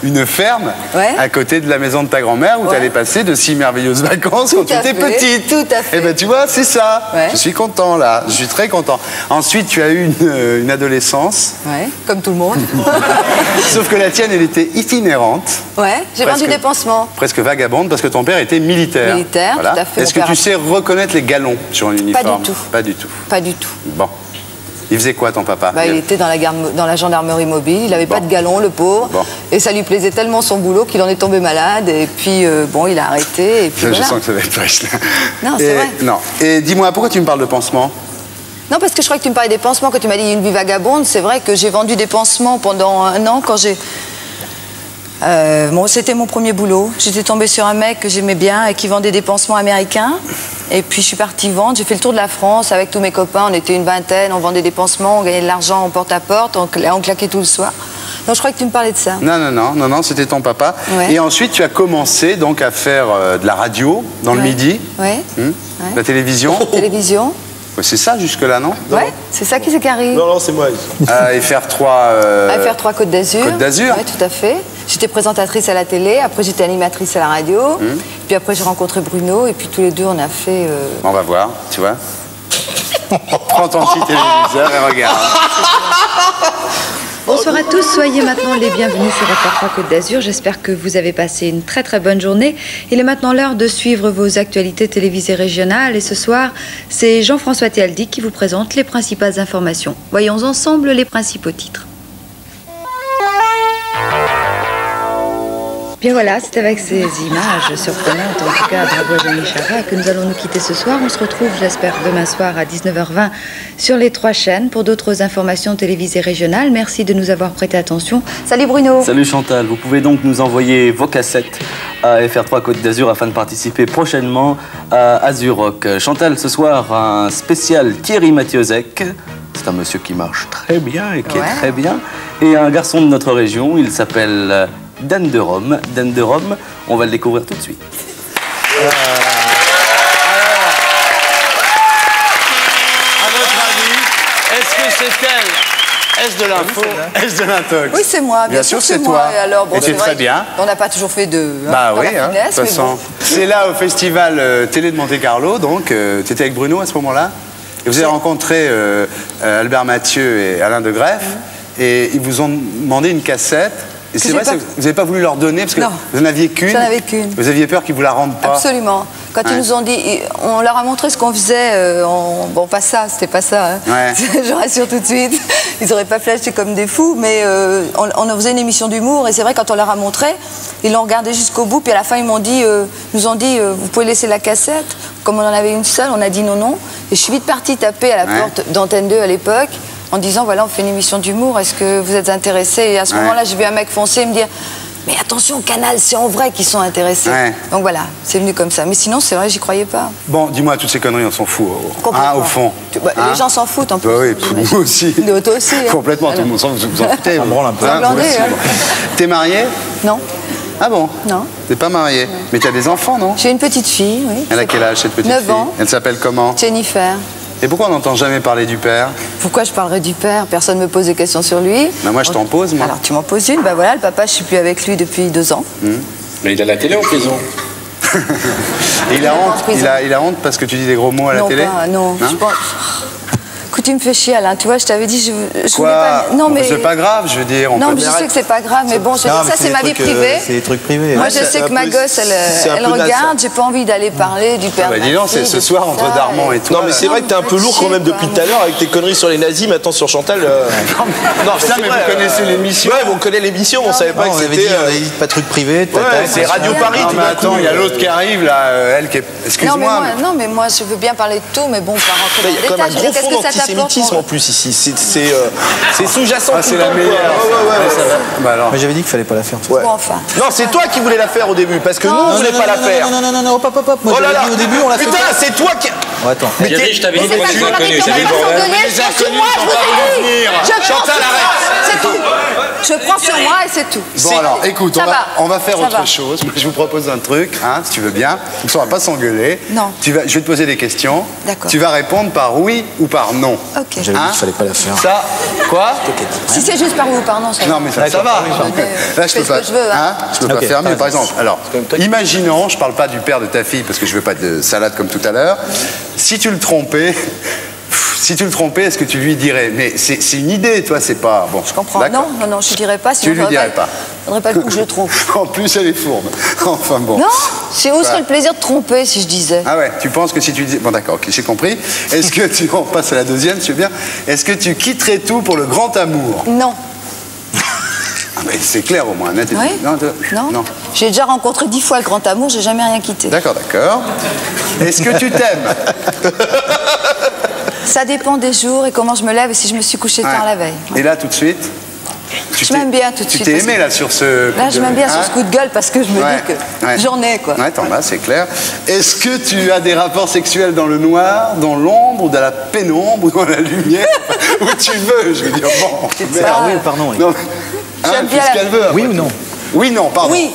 une ferme à côté de la maison de ta grand-mère où tu allais passer de si merveilleuses vacances quand tu étais petite. Tout à fait. Et bien tu vois, c'est ça. Ouais. Je suis content là, je suis très content. Ensuite, tu as eu une adolescence. Ouais, comme tout le monde. Sauf que la tienne, elle était itinérante. Ouais, j'ai vendu des pansements. Presque vagabonde parce que ton père était militaire. Militaire, voilà. Tout à fait. Est-ce que tu sais reconnaître les galons sur un uniforme? Pas du tout. Pas du tout. Pas du tout. Bon. Il faisait quoi ton papa? Il était dans la gendarmerie mobile, il n'avait pas de galon, le pauvre. Bon. Et ça lui plaisait tellement son boulot qu'il en est tombé malade. Et puis, bon, il a arrêté. Et puis, je sens que ça va être triste. Non, c'est vrai. Non. Et dis-moi, pourquoi tu me parles de pansements? Non, parce que je crois que tu me parlais des pansements quand tu m'as dit une vie vagabonde. C'est vrai que j'ai vendu des pansements pendant un an quand j'ai... c'était mon premier boulot. J'étais tombée sur un mec que j'aimais bien et qui vendait des pansements américains. Et puis je suis partie vendre. J'ai fait le tour de la France avec tous mes copains. On était une vingtaine, on vendait des pansements, on gagnait de l'argent en porte-à-porte, on claquait tout le soir. Donc je crois que tu me parlais de ça. Non, c'était ton papa. Ouais. Et ensuite tu as commencé donc à faire de la radio dans le midi. Ouais. La télévision. Télévision. C'est ça jusque-là, non? Ouais, c'est ça qui arrive. Non, c'est moi. FR3... FR3 Côte d'Azur. Côte d'Azur. Oui, tout à fait. J'étais présentatrice à la télé, après j'étais animatrice à la radio, puis après j'ai rencontré Bruno, et puis tous les deux on a fait... On va voir, tu vois. Prends ton petit téléviseur et regarde. Bonsoir à tous, soyez maintenant les bienvenus sur FR3 Côte d'Azur. J'espère que vous avez passé une très très bonne journée. Il est maintenant l'heure de suivre vos actualités télévisées régionales. Et ce soir, c'est Jean-François Théaldi qui vous présente les principales informations. Voyons ensemble les principaux titres. Bien voilà, c'est avec ces images surprenantes, en tout cas bravo à Jeannie Chara, que nous allons nous quitter ce soir. On se retrouve, j'espère, demain soir à 19h20 sur les 3 chaînes pour d'autres informations télévisées régionales. Merci de nous avoir prêté attention. Salut Bruno. Salut Chantal, vous pouvez donc nous envoyer vos cassettes à FR3 Côte d'Azur afin de participer prochainement à Azur Rock. Chantal, ce soir, un spécial Thierry Mathieuszek. C'est un monsieur qui marche très bien et qui est très bien. Et un garçon de notre région, il s'appelle... Dan de Rome. Dan de Rome, on va le découvrir tout de suite. À votre avis, est-ce que c'est elle? Est-ce de l'info? Est-ce de l'intox? Oui, c'est moi. Bien sûr, c'est toi. moi. Et alors, bon, et c'est vrai, très bien. On n'a pas toujours fait de. Bah oui, de toute façon. bon. C'est là au festival télé de Monte-Carlo, donc tu étais avec Bruno à ce moment-là. Et vous avez rencontré Albert Mathieu et Alain de Greff, et ils vous ont demandé une cassette. Et c'est vrai, vous n'avez pas voulu leur donner parce que vous n'en aviez qu'une. J'en avais qu'une. Vous aviez peur qu'ils vous la rendent pas. Absolument. Quand ils nous ont dit, on leur a montré ce qu'on faisait. Bon, pas ça, c'était pas ça. Hein. Ouais. Je rassure tout de suite. Ils n'auraient pas flashé comme des fous, mais on faisait une émission d'humour. Et c'est vrai, quand on leur a montré, ils l'ont regardé jusqu'au bout. Puis à la fin, ils nous ont dit, vous pouvez laisser la cassette. Comme on en avait une seule, on a dit non, non. Et je suis vite partie taper à la porte d'Antenne 2 à l'époque, en disant, voilà, on fait une émission d'humour, est-ce que vous êtes intéressés? Et à ce moment-là, j'ai vu un mec foncer et me dire, mais attention, Canal, c'est en vrai qu'ils sont intéressés. Donc voilà, c'est venu comme ça. Mais sinon, c'est vrai, j'y croyais pas. Bon, dis-moi, toutes ces conneries, on s'en fout, au fond. Les gens s'en foutent, en plus. Oui, nous aussi. Toi aussi. Hein. Complètement, tout le monde s'en foutait. On branle un peu. T'es mariée? Non. Ah bon? Non. T'es pas mariée? Mais t'as des enfants, non? J'ai une petite fille, oui. Elle a quel âge, cette petite fille? 9 ans. Elle s'appelle comment? Jennifer. Et pourquoi on n'entend jamais parler du père? Pourquoi je parlerais du père? Personne ne me pose des questions sur lui. Ben moi, je t'en pose, moi. Alors, tu m'en poses une. Ben voilà, le papa, je suis plus avec lui depuis 2 ans. Mais il a la télé en prison. Et il a honte. Il a honte parce que tu dis des gros mots à la télé? Non, je pense... Écoute, tu me fais chier, Alain. Tu vois, je t'avais dit, je voulais pas... Non, mais c'est pas grave, je veux dire. Non, mais je sais que c'est pas grave, mais bon, ça, c'est ma vie privée. C'est des trucs privés. Moi, je sais que ma gosse, elle regarde. J'ai pas envie d'aller parler du père. Bah, dis donc, c'est ce soir entre Darmon et toi. Non, mais c'est vrai que t'es un peu lourd quand même depuis tout à l'heure avec tes conneries sur les nazis. Maintenant, sur Chantal. Non, mais vous connaissez l'émission. Ouais, on connaît l'émission, on savait pas que c'était. On avait dit pas de trucs privés. C'est Radio Paris. Non, mais attends, il y a l'autre qui arrive là, elle qui est. Excuse-moi. Non, mais moi, je veux bien parler de tout, mais bon, pas rentrer dans les détails. Il y a quand même un gros fond d'antisémitisme en plus ici. C'est sous-jacent. C'est la meilleure. Mais j'avais dit qu'il fallait pas la faire. Enfin. Non, c'est toi qui voulais la faire au début, parce que nous, on voulait pas la faire. Non, hop. Moi, oh là là. dit au début, on l'a fait. Putain, c'est toi qui. Attends. Mais je t'avais dit que tu l'as connu. Les inconnus sont pas venus. Chantal, arrête. C'est tout. Je prends sur moi et c'est tout. Bon, alors, écoute, on va faire autre chose. Je vous propose un truc, si tu veux bien. Comme ça, on va pas s'engueuler. Non. Je vais te poser des questions. D'accord. Tu vas répondre par oui ou par non. Ok. J'avais dit qu'il fallait pas la faire. Ça, quoi? Si c'est juste par oui ou par non, ça va. Non, mais ça va. Là, je peux pas. Je peux pas faire mieux. Par exemple, alors, imaginons, je parle pas du père de ta fille parce que je veux pas de salade comme tout à l'heure. Si tu le trompais, est-ce que tu lui dirais? Mais c'est une idée, toi, c'est pas bon. Je comprends. Non, je dirais pas. Tu lui dirais pas. Il faudrait pas le coup que je le trompe. En plus, elle est fourbe. Enfin bon. Non, c'est où serait le plaisir de tromper si je disais? Ah ouais, tu penses que si tu dis... Bon d'accord, ok, j'ai compris. Est-ce que tu... On passe à la deuxième, tu veux bien. Est-ce que tu quitterais tout pour le grand amour? Non. Ah mais c'est clair au moins, net et oui. Non. J'ai déjà rencontré 10 fois le grand amour, j'ai jamais rien quitté. D'accord. Est-ce que tu t'aimes? Ça dépend des jours et comment je me lève et si je me suis couché tard la veille. Et là, tout de suite? Je m'aime bien tout de suite. Tu t'es aimé là sur ce... Là, je m'aime bien sur ce coup de gueule parce que je me dis que j'en ai, quoi. Ouais, t'en as, c'est clair. Est-ce que tu as des rapports sexuels dans le noir, dans l'ombre, ou dans la pénombre, ou dans la lumière? Où tu veux, je veux dire, bon. Par oui ou par non? J'aime bien ce qu'elle veut. Oui ou non? Oui, non, pardon. Oui.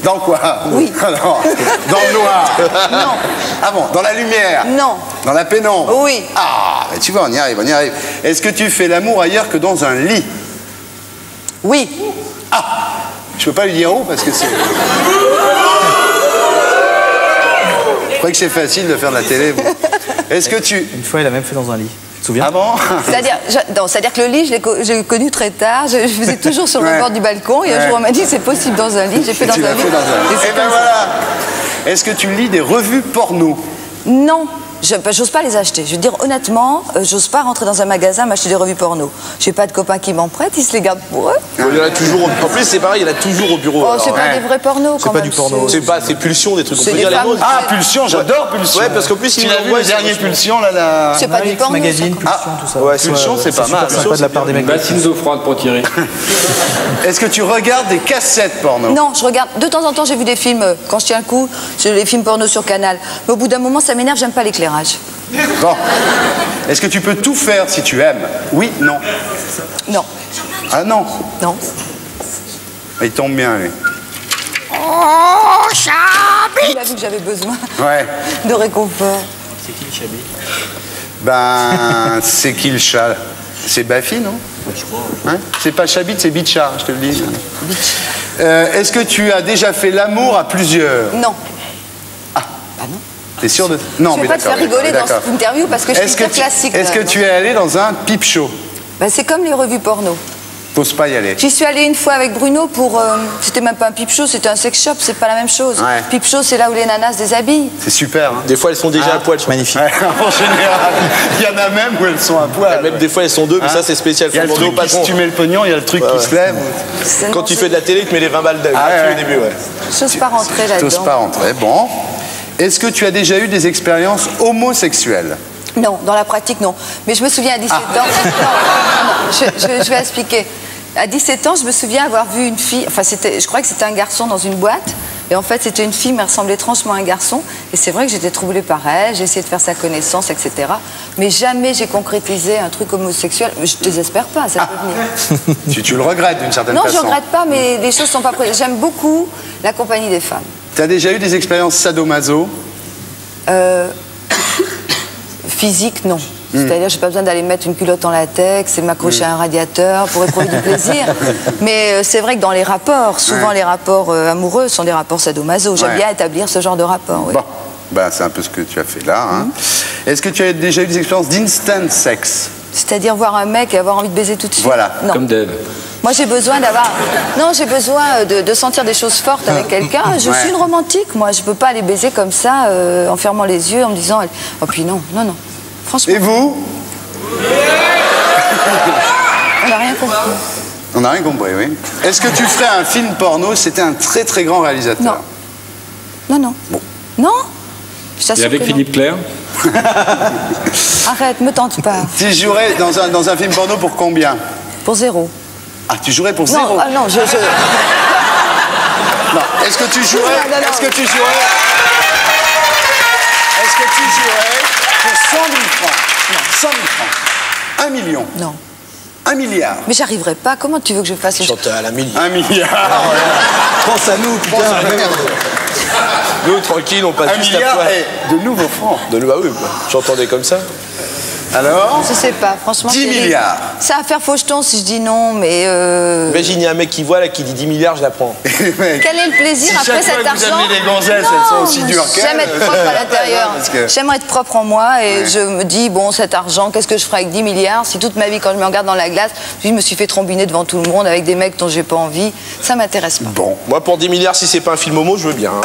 Dans quoi? Oui. Alors, dans le noir? Non. Ah bon, dans la lumière? Non. Dans la pénombre? Oui. Ah, mais tu vois, on y arrive. Est-ce que tu fais l'amour ailleurs que dans un lit? Oui. Ah, je peux pas lui dire où parce que c'est... Je croyais que c'est facile de faire de la télé. Bon. Est-ce que tu... Une fois, il a même fait dans un lit. Tu te souviens? Ah bon? C'est-à-dire que le lit, j'ai connu très tard. Je faisais toujours sur le bord du balcon. Et un jour, on m'a dit c'est possible dans un lit. J'ai fait dans un lit. Et ben voilà. Est-ce que tu lis des revues porno? Non. J'ose pas les acheter. Je veux dire, honnêtement, j'ose pas rentrer dans un magasin m'acheter des revues porno. J'ai pas de copains qui m'en prêtent, ils se les gardent pour eux. Il y en a toujours. En plus, c'est pareil, il y en a toujours au bureau. Oh, c'est pas des vrais pornos, quand même. C'est pas du porno. C'est Pulsion, des trucs. On peut dire les mots. Ah, Pulsion, j'adore Pulsion. Ouais, parce qu'en plus, tu l'as vu le dernier Pulsion, là, c'est pas du porno. Magazine, Pulsion, tout ça. Ouais, Pulsion, c'est pas mal. C'est sympa de la part des mecs. Bassine d'eau froide pour tirer. Est-ce que tu regardes des cassettes porno? Non, je regarde. De temps en temps, j'ai vu des films. Quand je tiens le coup, j'ai les films porno sur Canal. Mais au bout d'un moment, ça m'énerve, j'aime pas l'éclairage. Bon. Est-ce que tu peux tout faire si tu aimes? Oui, non. Non. Ah non? Non. Il tombe bien, lui. Oh, Shabbat! Il a vu que j'avais besoin Ouais. de réconfort. C'est qui le Chablis? Ben, c'est qui le chat? C'est Bafi, non? Je crois. Hein, c'est pas Chabit, c'est Bichar, je te le dis. Est-ce que tu as déjà fait l'amour à plusieurs? Non. Bah non. T'es sûr de... Non, je vais pas te faire rigoler dans cette interview parce que je suis hyper classique. Est-ce que tu es allé dans un pipe show? Ben, c'est comme les revues porno. T'oses pas y aller? J'y suis allée une fois avec Bruno pour... c'était même pas un pipe show, c'était un sex shop, c'est pas la même chose. Ouais. Pipe show, c'est là où les nanas se déshabillent. C'est super. Hein. Des fois, elles sont déjà à poil. Magnifique. Ouais, en général, il y en a même où elles sont à poil. Même des fois, elles sont deux, mais ça, c'est spécial. Il y a le truc qui, si tu mets le pognon, il y a le truc qui se lève. Quand tu fais de la télé, tu mets les 20 balles gratuits au début. Ouais. J'ose pas rentrer là-dedans. T'oses pas rentrer, bon. Est-ce que tu as déjà eu des expériences homosexuelles? Non, dans la pratique, non. Mais je me souviens à 17 ans... Non, je vais expliquer. À 17 ans, je me souviens avoir vu une fille... Enfin, je crois que c'était un garçon dans une boîte. Et en fait, c'était une fille, mais elle ressemblait étrangement à un garçon. Et c'est vrai que j'étais troublée par elle, j'ai essayé de faire sa connaissance, etc. Mais jamais j'ai concrétisé un truc homosexuel. Je ne désespère pas, ça peut venir. Tu le regrettes d'une certaine façon? Non, je ne regrette pas, mais les choses ne sont pas prêtes. J'aime beaucoup la compagnie des femmes. Tu as déjà eu des expériences sadomaso? Physique, non. C'est-à-dire, j'ai pas besoin d'aller mettre une culotte en latex et m'accrocher à un radiateur pour éprouver du plaisir. Mais c'est vrai que dans les rapports, souvent les rapports amoureux sont des rapports sadomaso. J'aime bien établir ce genre de rapport. Oui. Bon, ben, c'est un peu ce que tu as fait là. Hein. Est-ce que tu as déjà eu des expériences d'instant sex? C'est-à-dire voir un mec et avoir envie de baiser tout de suite? Voilà. Non. Comme Dave. Moi, j'ai besoin d'avoir... Non, j'ai besoin de sentir des choses fortes avec quelqu'un. Je suis une romantique, moi. Je peux pas aller baiser comme ça, en fermant les yeux, en me disant... Oh, puis non, non, non. Franchement. Et vous? On n'a rien compris. On n'a rien compris, oui. Est-ce que tu ferais un film porno si c'était un très très grand réalisateur? Non. Non, non. Bon. Non? Et avec Philippe Clair? Arrête, me tente pas. Tu jouerais dans un film porno pour combien? Pour 0. Ah, tu jouerais pour 0? Non, ah, non, Non, est-ce que tu jouerais... Est-ce que tu jouerais... Est-ce que tu jouerais pour 100 000 francs? Non, 100 000 francs. 1 million? Non. 1 milliard? Mais j'arriverai pas. Comment tu veux que je fasse une... Chante à la milliard. 1 milliard. Pense à nous, putain. Nous, tranquille, on passe 1 juste milliard après. et de nouveaux francs. Bah oui, j'entendais comme ça. Alors? Je sais pas, franchement. 10 milliards. Ça va faire faucheton si je dis non, mais... Imagine, il y a un mec qui voit là, qui dit 10 milliards, je la prends. Quel est le plaisir Si après chaque fois cet que vous argent? amenez des gonzesses, Non, elles sont aussi dures qu'elles. J'aime être propre à l'intérieur. Parce que- J'aimerais être propre en moi et je me dis, bon, cet argent, qu'est-ce que je ferais avec 10 milliards? Si toute ma vie, quand je me regarde dans la glace, je me suis fait trombiner devant tout le monde avec des mecs dont j'ai pas envie, ça m'intéresse pas. Bon. Moi, pour 10 milliards, si c'est pas un film homo, je veux bien. Hein.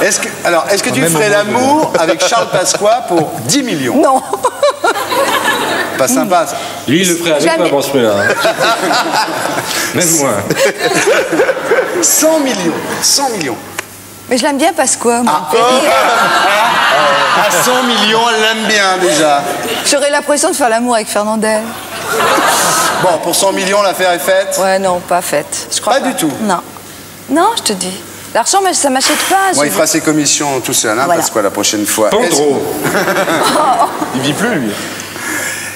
Est-ce que tu ferais l'amour avec Charles Pasqua pour 10 millions? Non. Pas sympa, ça. Lui, il le ferait avec moi, François. Même moi. 100 millions. 100 millions. Mais je l'aime bien parce que... À 100 millions, elle l'aime bien déjà. J'aurais l'impression de faire l'amour avec Fernandel. Bon, pour 100 millions, l'affaire est faite? Ouais, non, pas faite. Je crois Pas du tout? Non. Non, je te dis. L'argent, ça m'achète pas. Bon, il fera ses commissions tout seul, hein, Voilà. Pasqua, la prochaine fois. Pandro. Il vit plus, lui.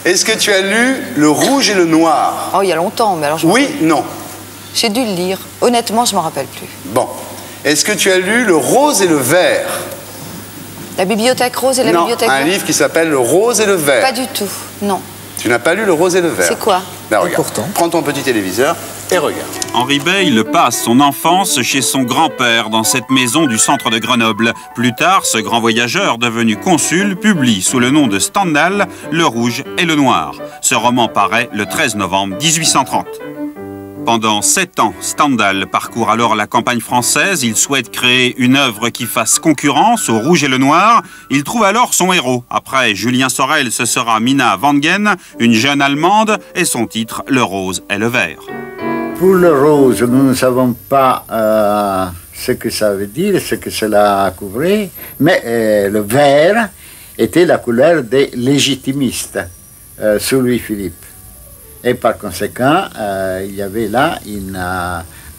Est-ce que tu as lu Le Rouge et le Noir? Oh, il y a longtemps, mais alors... Oui, non. J'ai dû le lire. Honnêtement, je m'en rappelle plus. Bon. Est-ce que tu as lu Le Rose et le Vert? La bibliothèque rose et la Non, bibliothèque un verte? livre qui s'appelle Le Rose et le Vert. Pas du tout, non. Tu n'as pas lu Le Rose et le Vert? C'est quoi? Ben, regarde. Prends ton petit téléviseur et regarde. Henri Beyle passe son enfance chez son grand-père dans cette maison du centre de Grenoble. Plus tard, ce grand voyageur devenu consul publie sous le nom de Stendhal Le Rouge et le Noir. Ce roman paraît le 13 novembre 1830. Pendant 7 ans, Stendhal parcourt alors la campagne française. Il souhaite créer une œuvre qui fasse concurrence au Rouge et le Noir. Il trouve alors son héros. Après Julien Sorel, ce sera Mina Wangen, une jeune Allemande, et son titre, Le Rose et le Vert. Pour le rose, nous ne savons pas ce que ça veut dire, ce que cela couvrait, mais le vert était la couleur des légitimistes sous Louis-Philippe. Et par conséquent, il y avait là une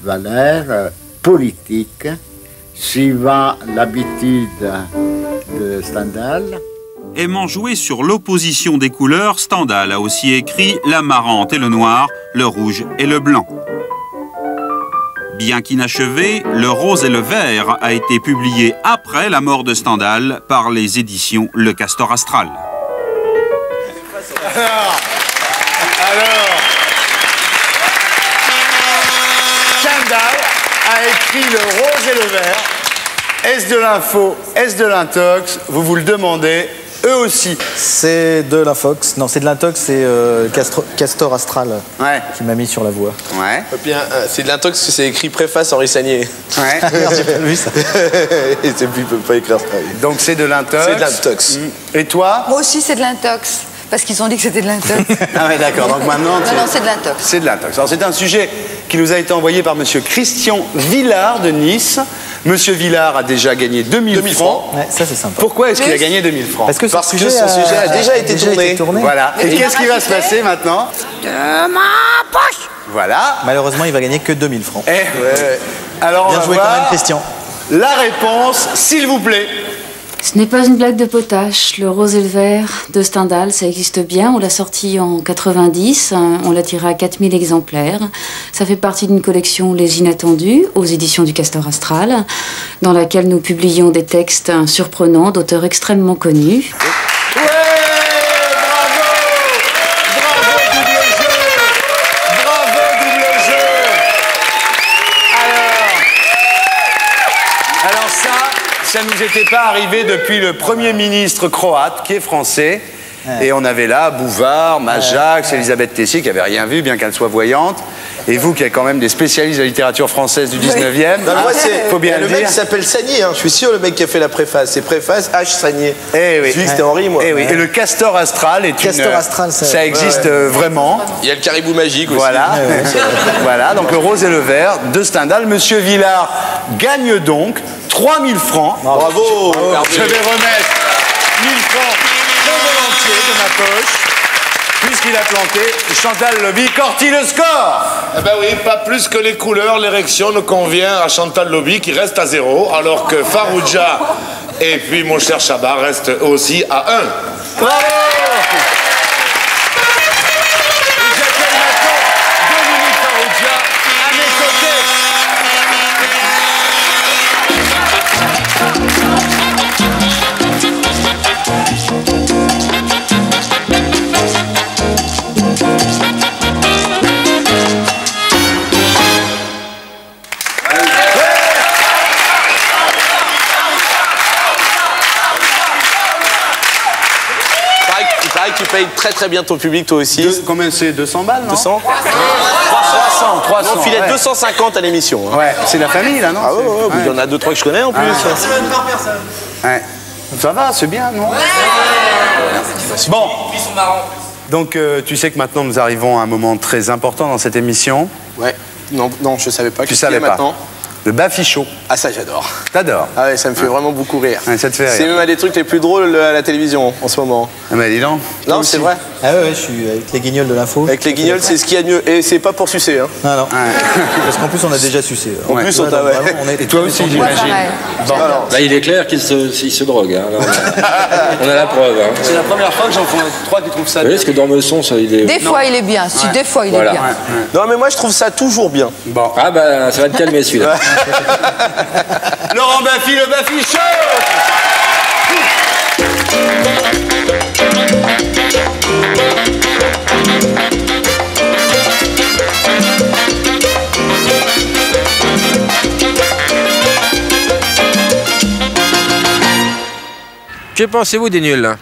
valeur politique suivant l'habitude de Stendhal. Aimant jouer sur l'opposition des couleurs, Stendhal a aussi écrit L'amarante et le noir, le rouge et le blanc. Bien qu'inachevé, Le Rose et le Vert a été publié après la mort de Stendhal par les éditions Le Castor Astral. Alors, Stendhal a écrit Le Rose et le Vert. Est-ce de l'info? Est-ce de l'intox? Vous vous le demandez. Eux aussi. C'est de l'infox. Non, c'est de l'intox, c'est Castor Astral qui m'a mis sur la voie. Ouais. C'est de l'intox parce que c'est écrit préface Henri Sagnier. Ouais. Merde, j'ai pas vu ça. Et c'est plus, il peut pas écrire ça. Donc c'est de l'intox. C'est de l'intox. Et toi? Moi aussi, c'est de l'intox. Parce qu'ils ont dit que c'était de l'intox. Ah ouais, d'accord. Donc maintenant... Non, c'est de l'intox. C'est de l'intox. Alors c'est un sujet qui nous a été envoyé par monsieur Christian Villard de Nice. Monsieur Villard a déjà gagné 2000 francs. Ouais, ça c'est sympa. Pourquoi est-ce qu'il a gagné 2000 francs? Parce que son sujet a déjà été tourné. Voilà. Et qu'est-ce qui va se passer maintenant? De ma poche. Voilà. Malheureusement, il va gagner que 2000 francs. Alors bien on va joué quand voir même, Christian. la réponse, s'il vous plaît. Ce n'est pas une blague de potache. Le Rose et le Vert de Stendhal, ça existe bien. On l'a sorti en 90. On l'a tiré à 4000 exemplaires. Ça fait partie d'une collection Les Inattendus aux éditions du Castor Astral, dans laquelle nous publions des textes surprenants d'auteurs extrêmement connus. Ça ne nous était pas arrivé depuis le Premier ministre croate, qui est français. Et on avait là Bouvard, Majax, Elisabeth Tessier, qui n'avait rien vu, bien qu'elle soit voyante. Et vous, qui êtes quand même des spécialistes de la littérature française du 19e, faut bien le dire. Le mec s'appelle Sagnier, hein. Je suis sûr, le mec qui a fait la préface. C'est préface H. Sagnier. Eh oui. Je dis que c'était Henri, moi. Eh oui. Et le Castor Astral est ça existe vraiment. Il y a le caribou magique aussi. Voilà. Voilà, donc Le Rose et le Vert de Stendhal. Monsieur Villard gagne donc 3000 francs. Bravo. Je vais remettre 1000 francs très volontiers de ma poche. Puisqu'il a planté, Chantal Lobby Corti le score. Eh ben oui, pas plus que les couleurs, l'érection ne convient à Chantal Lobby qui reste à 0, alors que Farouja et puis mon cher Chabat restent aussi à 1. Bravo. J'appelle maintenant Dominique Farouja à mes côtés. Tu payes très très bien ton public, toi aussi. Combien c'est? 200 balles, non? 200 300. On filait 250 à l'émission. Hein. Ouais, c'est la famille, là, non? Ah ouais, il y en a 2-3 que je connais en plus. C'est même par personne. Ouais. Ça va, c'est bien, non? Bon. Ils sont marrants. Donc, tu sais que maintenant, nous arrivons à un moment très important dans cette émission. Ouais. Non, je savais pas. Tu savais pas maintenant. Le Bafichot. Ah, ça, j'adore. T'adores? Ah ouais, ça me fait vraiment beaucoup rire. Ouais, ça te fait rire. C'est même un des trucs les plus drôles à la télévision en ce moment. Ah bah dis donc. Non, c'est vrai. Ah ouais, je suis avec les guignols de l'info. Avec les guignols, c'est ce qu'il y a de mieux. Et c'est pas pour sucer, hein. Ah non. Parce qu'en plus, on a déjà sucé. En plus, on t'a... Et toi aussi, j'imagine. Bon. Là, il est clair qu'il se drogue. Hein. Là, on a la preuve. Hein. C'est la première fois que j'en prends 3 qui trouvent ça bien. Vous voyez, parce que dans Meusson, ça, il est... Des fois, il est bien. Si, des fois, il est bien. Non, mais moi, je trouve ça toujours bien. Bon. Ah bah, ça va te calmer, celui-là. Laurent Baffy, le Bafichot. Que pensez-vous des nuls là?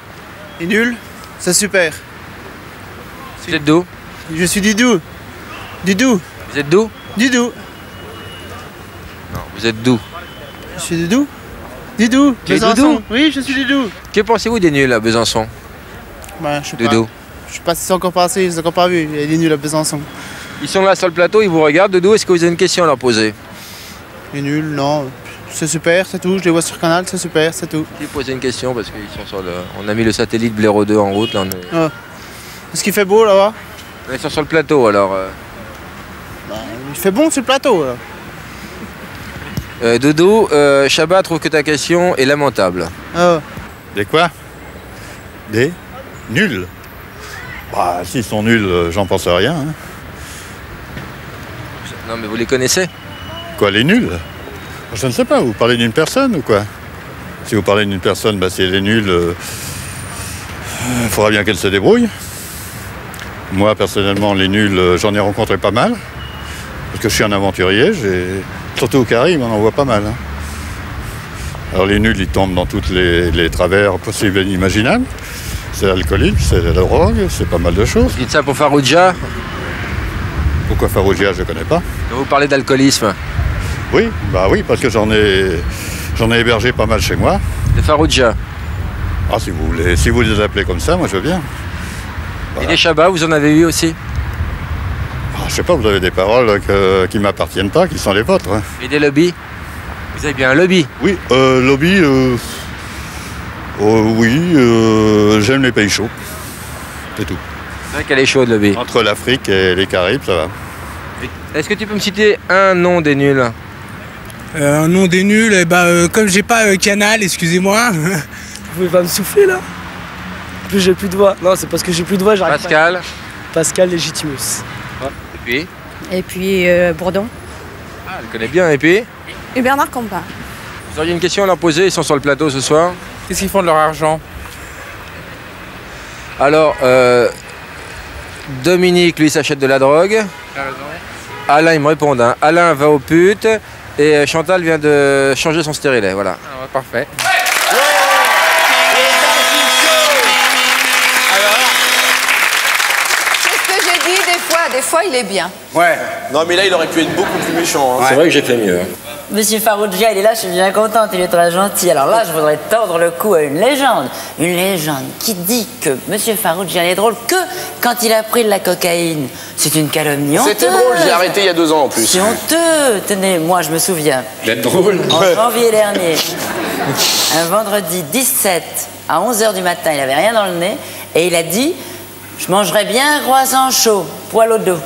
Les nuls? C'est super. Vous êtes d'où? Je suis du Doubs. Du Doubs. Vous êtes d'où? Du Doubs. Non, vous êtes d'où? Je suis du Doubs. Du Doubs. Tu es Besançon. Doudou? Oui, je suis du Doubs. Que pensez-vous des nuls à Besançon? Ben, je sais Doudou. pas. Je sais pas si c'est encore passé, je les ai encore pas vus. Il y a des nuls à Besançon. Ils sont là sur le plateau, ils vous regardent. Doudou, est-ce que vous avez une question à leur poser? Les nuls, non. C'est super, c'est tout. Je les vois sur Canal, c'est super, c'est tout. Je vais poser une question parce qu'ils sont sur le... On a mis le satellite Blaireau 2 en route. Là, Est-ce qu'il fait beau là-bas? Ils sont sur le plateau alors. Ben, il fait bon sur le plateau. Là. Doudou, Chabat trouve que ta question est lamentable. Des quoi? Des nuls? Bah, s'ils sont nuls, j'en pense rien. Hein. Non, mais vous les connaissez? Quoi, les nuls? Je ne sais pas, vous parlez d'une personne ou quoi? Si vous parlez d'une personne, bah, c'est les nuls. Il faudra bien qu'elle se débrouille. Moi, personnellement, les nuls, j'en ai rencontré pas mal. Parce que je suis un aventurier, surtout au Caraïbes, on en voit pas mal. Hein. Alors les nuls, ils tombent dans tous les travers possibles et imaginables. C'est l'alcoolisme, c'est la drogue, c'est pas mal de choses. Vous dites ça pour Farrugia? Pourquoi Farrugia, je ne connais pas. Vous parlez d'alcoolisme? Oui, bah oui, parce que j'en ai hébergé pas mal chez moi. De Farrugia? Ah, si vous voulez, si vous les appelez comme ça, moi je veux bien. Voilà. Et les Chabat, vous en avez eu aussi? Ah, je sais pas, vous avez des paroles qui ne m'appartiennent pas, qui sont les vôtres. Hein. Et des lobbies? Vous avez bien un lobby? Oui, lobby, j'aime les pays chauds. C'est tout. C'est vrai qu'elle est chaude, lobby. Entre l'Afrique et les Caraïbes, ça va. Est-ce que tu peux me citer un nom des nuls? Un nom des nuls, eh ben, comme j'ai pas Canal, excusez-moi. Vous pouvez pas me souffler là? En plus j'ai plus de voix. Non, c'est parce que j'ai plus de voix, j'arrive Pascal pas. Pascal Légitimus. Et puis Bourdon. Ah, elle connaît bien, et puis? Et Bernard Campa. Vous auriez une question à leur poser, ils sont sur le plateau ce soir. Qu'est-ce qu'ils font de leur argent? Alors, Dominique, lui, s'achète de la drogue. Alain, il me répond. Hein. Alain va aux putes. Et Chantal vient de changer son stérilet, voilà. Ah ouais, parfait. C'est ce que j'ai dit des fois il est bien. Ouais. Non mais là il aurait pu être beaucoup plus méchant. Hein. C'est vrai que j'ai fait mieux. Monsieur Farrugia, il est là, je suis bien contente, il est très gentil. Alors là, je voudrais tordre le cou à une légende. Une légende qui dit que Monsieur Farrugia n'est drôle que quand il a pris de la cocaïne. C'est une calomnie honteuse. C'était drôle, j'ai arrêté il y a 2 ans en plus. C'est honteux. Tenez, moi je me souviens. D'être drôle. En janvier dernier, un vendredi 17 à 11h du matin, il n'avait rien dans le nez et il a dit « Je mangerais bien un croissant chaud, poil au dos ».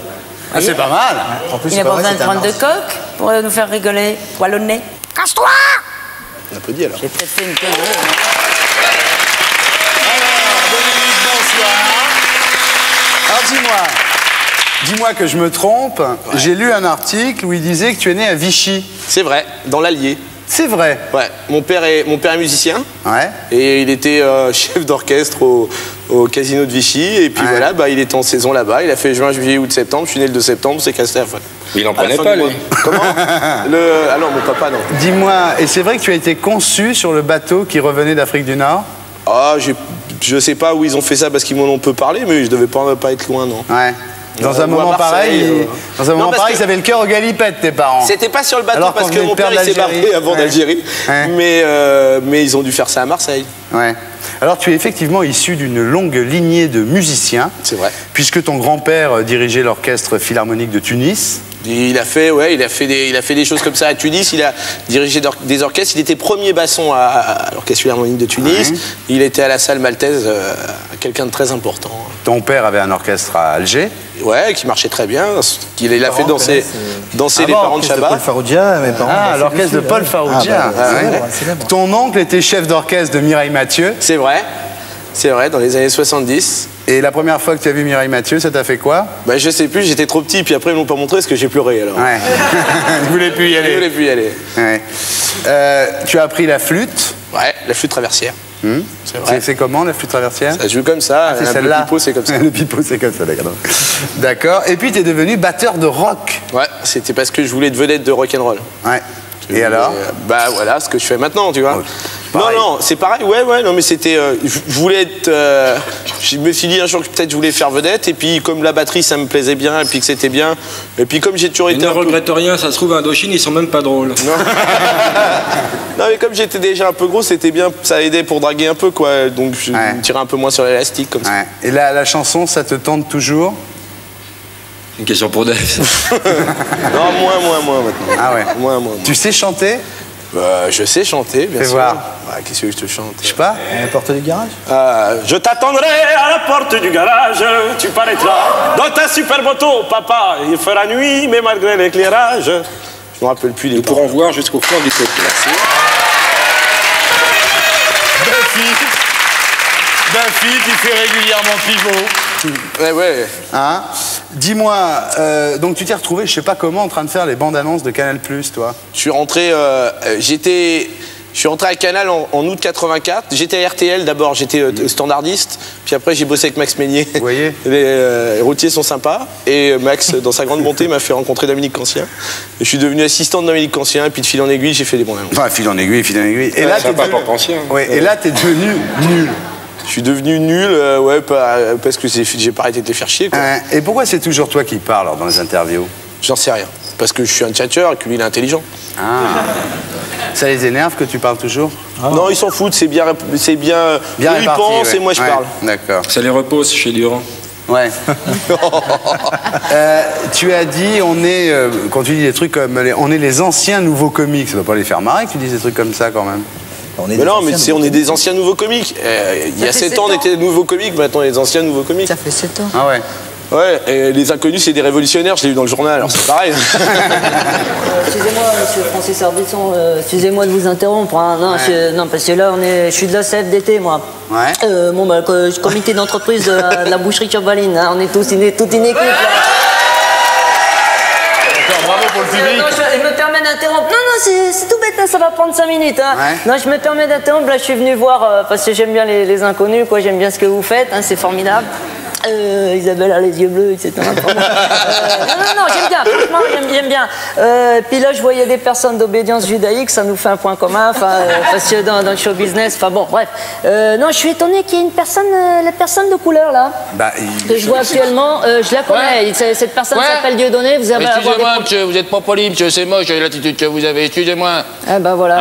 Ah, c'est pas mal. En plus, il n'a pas besoin de prendre de coque pour nous faire rigoler. Poil au nez. Casse-toi! On applaudit alors. J'ai peut-être fait une connerie. Alors dis-moi que je me trompe. Ouais. J'ai lu un article où il disait que tu es né à Vichy. C'est vrai, dans l'Allier. C'est vrai. Ouais. Mon père est musicien. Ouais. Et il était chef d'orchestre au casino de Vichy. Et puis voilà, bah, il était en saison là-bas. Il a fait juin, juillet, août, septembre. Je suis né le 2 septembre, c'est cassé à la fin. Il n'en prenait pas, lui. Comment Ah non, mon papa, non. Dis-moi, et c'est vrai que tu as été conçu sur le bateau qui revenait d'Afrique du Nord? Ah, je sais pas où ils ont fait ça parce qu'ils m'en ont peu parlé, mais je devais pas être loin, non. Ouais. Dans un moment pareil, ils avaient le cœur au galipette, tes parents. C'était pas sur le bateau parce que mon père il s'est barré avant d'Algérie, mais ils ont dû faire ça à Marseille. Ouais. Alors tu es effectivement issu d'une longue lignée de musiciens. C'est vrai. Puisque ton grand-père dirigeait l'orchestre philharmonique de Tunis. Il a fait des choses comme ça à Tunis. Il a dirigé des orchestres. Il était premier basson à l'orchestre philharmonique de Tunis. Ouais. Il était à la salle maltaise, quelqu'un de très important. Ton père avait un orchestre à Alger. Ouais, qui marchait très bien. Il a fait danser les parents de Chabat. Paul Farrugia, mes parents. Ah, l'orchestre de Paul Farrugia. Ton oncle était chef d'orchestre de Mireille Mathieu. C'est vrai, dans les années 70. Et la première fois que tu as vu Mireille Mathieu, ça t'a fait quoi? Bah, je sais plus, j'étais trop petit, puis après ils m'ont pas montré parce que j'ai pleuré alors. Ouais. Je voulais plus y aller. Je voulais plus y aller. Ouais. Tu as appris la flûte? Ouais, la flûte traversière. C'est vrai. C'est comment la flûte traversière? Ça joue comme ça, c'est celle-là. Le pipeau c'est comme ça. Le pipeau c'est comme ça, d'accord. D'accord. Et puis tu es devenu batteur de rock. Ouais, c'était parce que je voulais être vedette de rock'n'roll. Ouais. Et alors? Bah voilà, ce que je fais maintenant, tu vois. Non, c'est pareil, non, mais c'était. Je voulais être. Je me suis dit un jour que peut-être je voulais faire vedette, et puis comme la batterie ça me plaisait bien, et puis que c'était bien, et puis comme j'ai toujours été. Ne regrette rien, ça se trouve, à Indochine, ils sont même pas drôles. Non, mais comme j'étais déjà un peu gros, c'était bien, ça aidait pour draguer un peu, quoi. Donc je me tirais un peu moins sur l'élastique, comme ça. Et la chanson, ça te tente toujours? Une question pour Dave. Non, moins maintenant. Ah ouais. Moins. Tu sais chanter? Je sais chanter, bien sûr. Fais voir. Qu'est-ce que je te chante? Je sais pas. À la porte du garage? Je t'attendrai à la porte du garage. Tu paraîtras dans ta super moto, papa. Il fera nuit, mais malgré l'éclairage. Je me rappelle plus les. Nous pourrons voir jusqu'au fond du côté. Merci. Duffy qui fait régulièrement pivot. Ouais. Hein? Dis-moi, donc tu t'es retrouvé, je sais pas comment, en train de faire les bandes annonces de Canal+, toi. Je suis rentré, je suis rentré à Canal en août 84. J'étais à RTL d'abord, j'étais standardiste. Puis après, j'ai bossé avec Max Meignier. Vous voyez, les routiers sont sympas. Et Max, dans sa grande bonté, m'a fait rencontrer Dominique Cancien. Et je suis devenu assistant de Dominique Cancien. Et puis de fil en aiguille, j'ai fait des bandes annonces. Enfin, fil en aiguille, fil en aiguille. Et Ouais, là, ça va pas pour Cancien. Ouais, et là, t'es devenu nul. Je suis devenu nul, ouais, parce que j'ai pas arrêté de les faire chier, quoi. Et pourquoi c'est toujours toi qui parles alors, dans les interviews? J'en sais rien. Parce que je suis un tchatcheur et que lui, il est intelligent. Ah. Ça les énerve que tu parles toujours? Non, ils s'en foutent, c'est bien, eux, ils réparti, pensent ouais. et moi, je Ouais, parle. D'accord. Ça les repose chez Durand. Ouais. Tu as dit, quand tu dis des trucs comme on est les anciens nouveaux comiques, ça doit pas les faire marrer que tu dises des trucs comme ça quand même. Mais non, mais on est des anciens nouveaux comiques. Il y a 7 ans, on était des nouveaux comiques, maintenant on est des anciens nouveaux comiques. Ça fait 7 ans. Ah ouais. Ouais, et les inconnus, c'est des révolutionnaires, je l'ai vu dans le journal, alors c'est pareil. Excusez-moi, monsieur Francis Ardisson, excusez-moi de vous interrompre. Hein. Non, parce que là, je suis de la CFDT, moi. Ouais. Le comité d'entreprise de la boucherie Chapvaline, hein. On est toute une équipe, là. Bravo pour le public. Je me permets d'interrompre. Non, c'est tout bête, hein, ça va prendre 5 minutes. Hein. Ouais. Non, je me permets d'interrompre. Là, je suis venu voir, parce que j'aime bien les inconnus, quoi. J'aime bien ce que vous faites, hein, c'est formidable. Isabelle a les yeux bleus, etc. Non, j'aime bien, franchement, j'aime bien. Puis là, je voyais des personnes d'obédience judaïque, ça nous fait un point commun, parce que dans le show business, enfin bon, bref. Non, je suis étonné qu'il y ait la personne de couleur, là, que je vois actuellement, je la connais. Cette personne s'appelle Dieudonné, vous avez... Excusez-moi, monsieur, vous n'êtes pas poli, monsieur, c'est moche l'attitude que vous avez, excusez-moi. Ah ben voilà,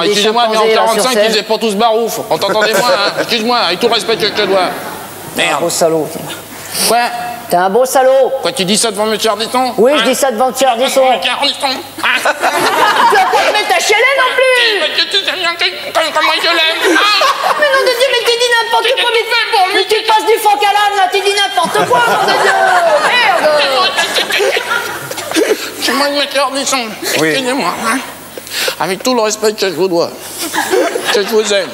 excusez-moi, mais en 45, ils faisaient pas tous barouf. Entendez-moi, hein, excuse-moi, avec tout le respect que je te dois. T'es un beau salaud. Quoi? T'es un beau salaud. Quoi, tu dis ça devant M. Ardisson? Oui, je dis ça devant M. Ardisson. M. Ardisson. Tu vas pas te mettre à chialer non plus. Tu sais bien comment je l'aime. Mais nom de Dieu, mais tu dis n'importe quoi. Mais tu passes du phoque à l'âne, là, tu dis n'importe quoi, nom de Dieu. Merde. C'est moi, M. Ardisson. Excusez-moi. Hein? Avec tout le respect que je vous dois, que je vous aime.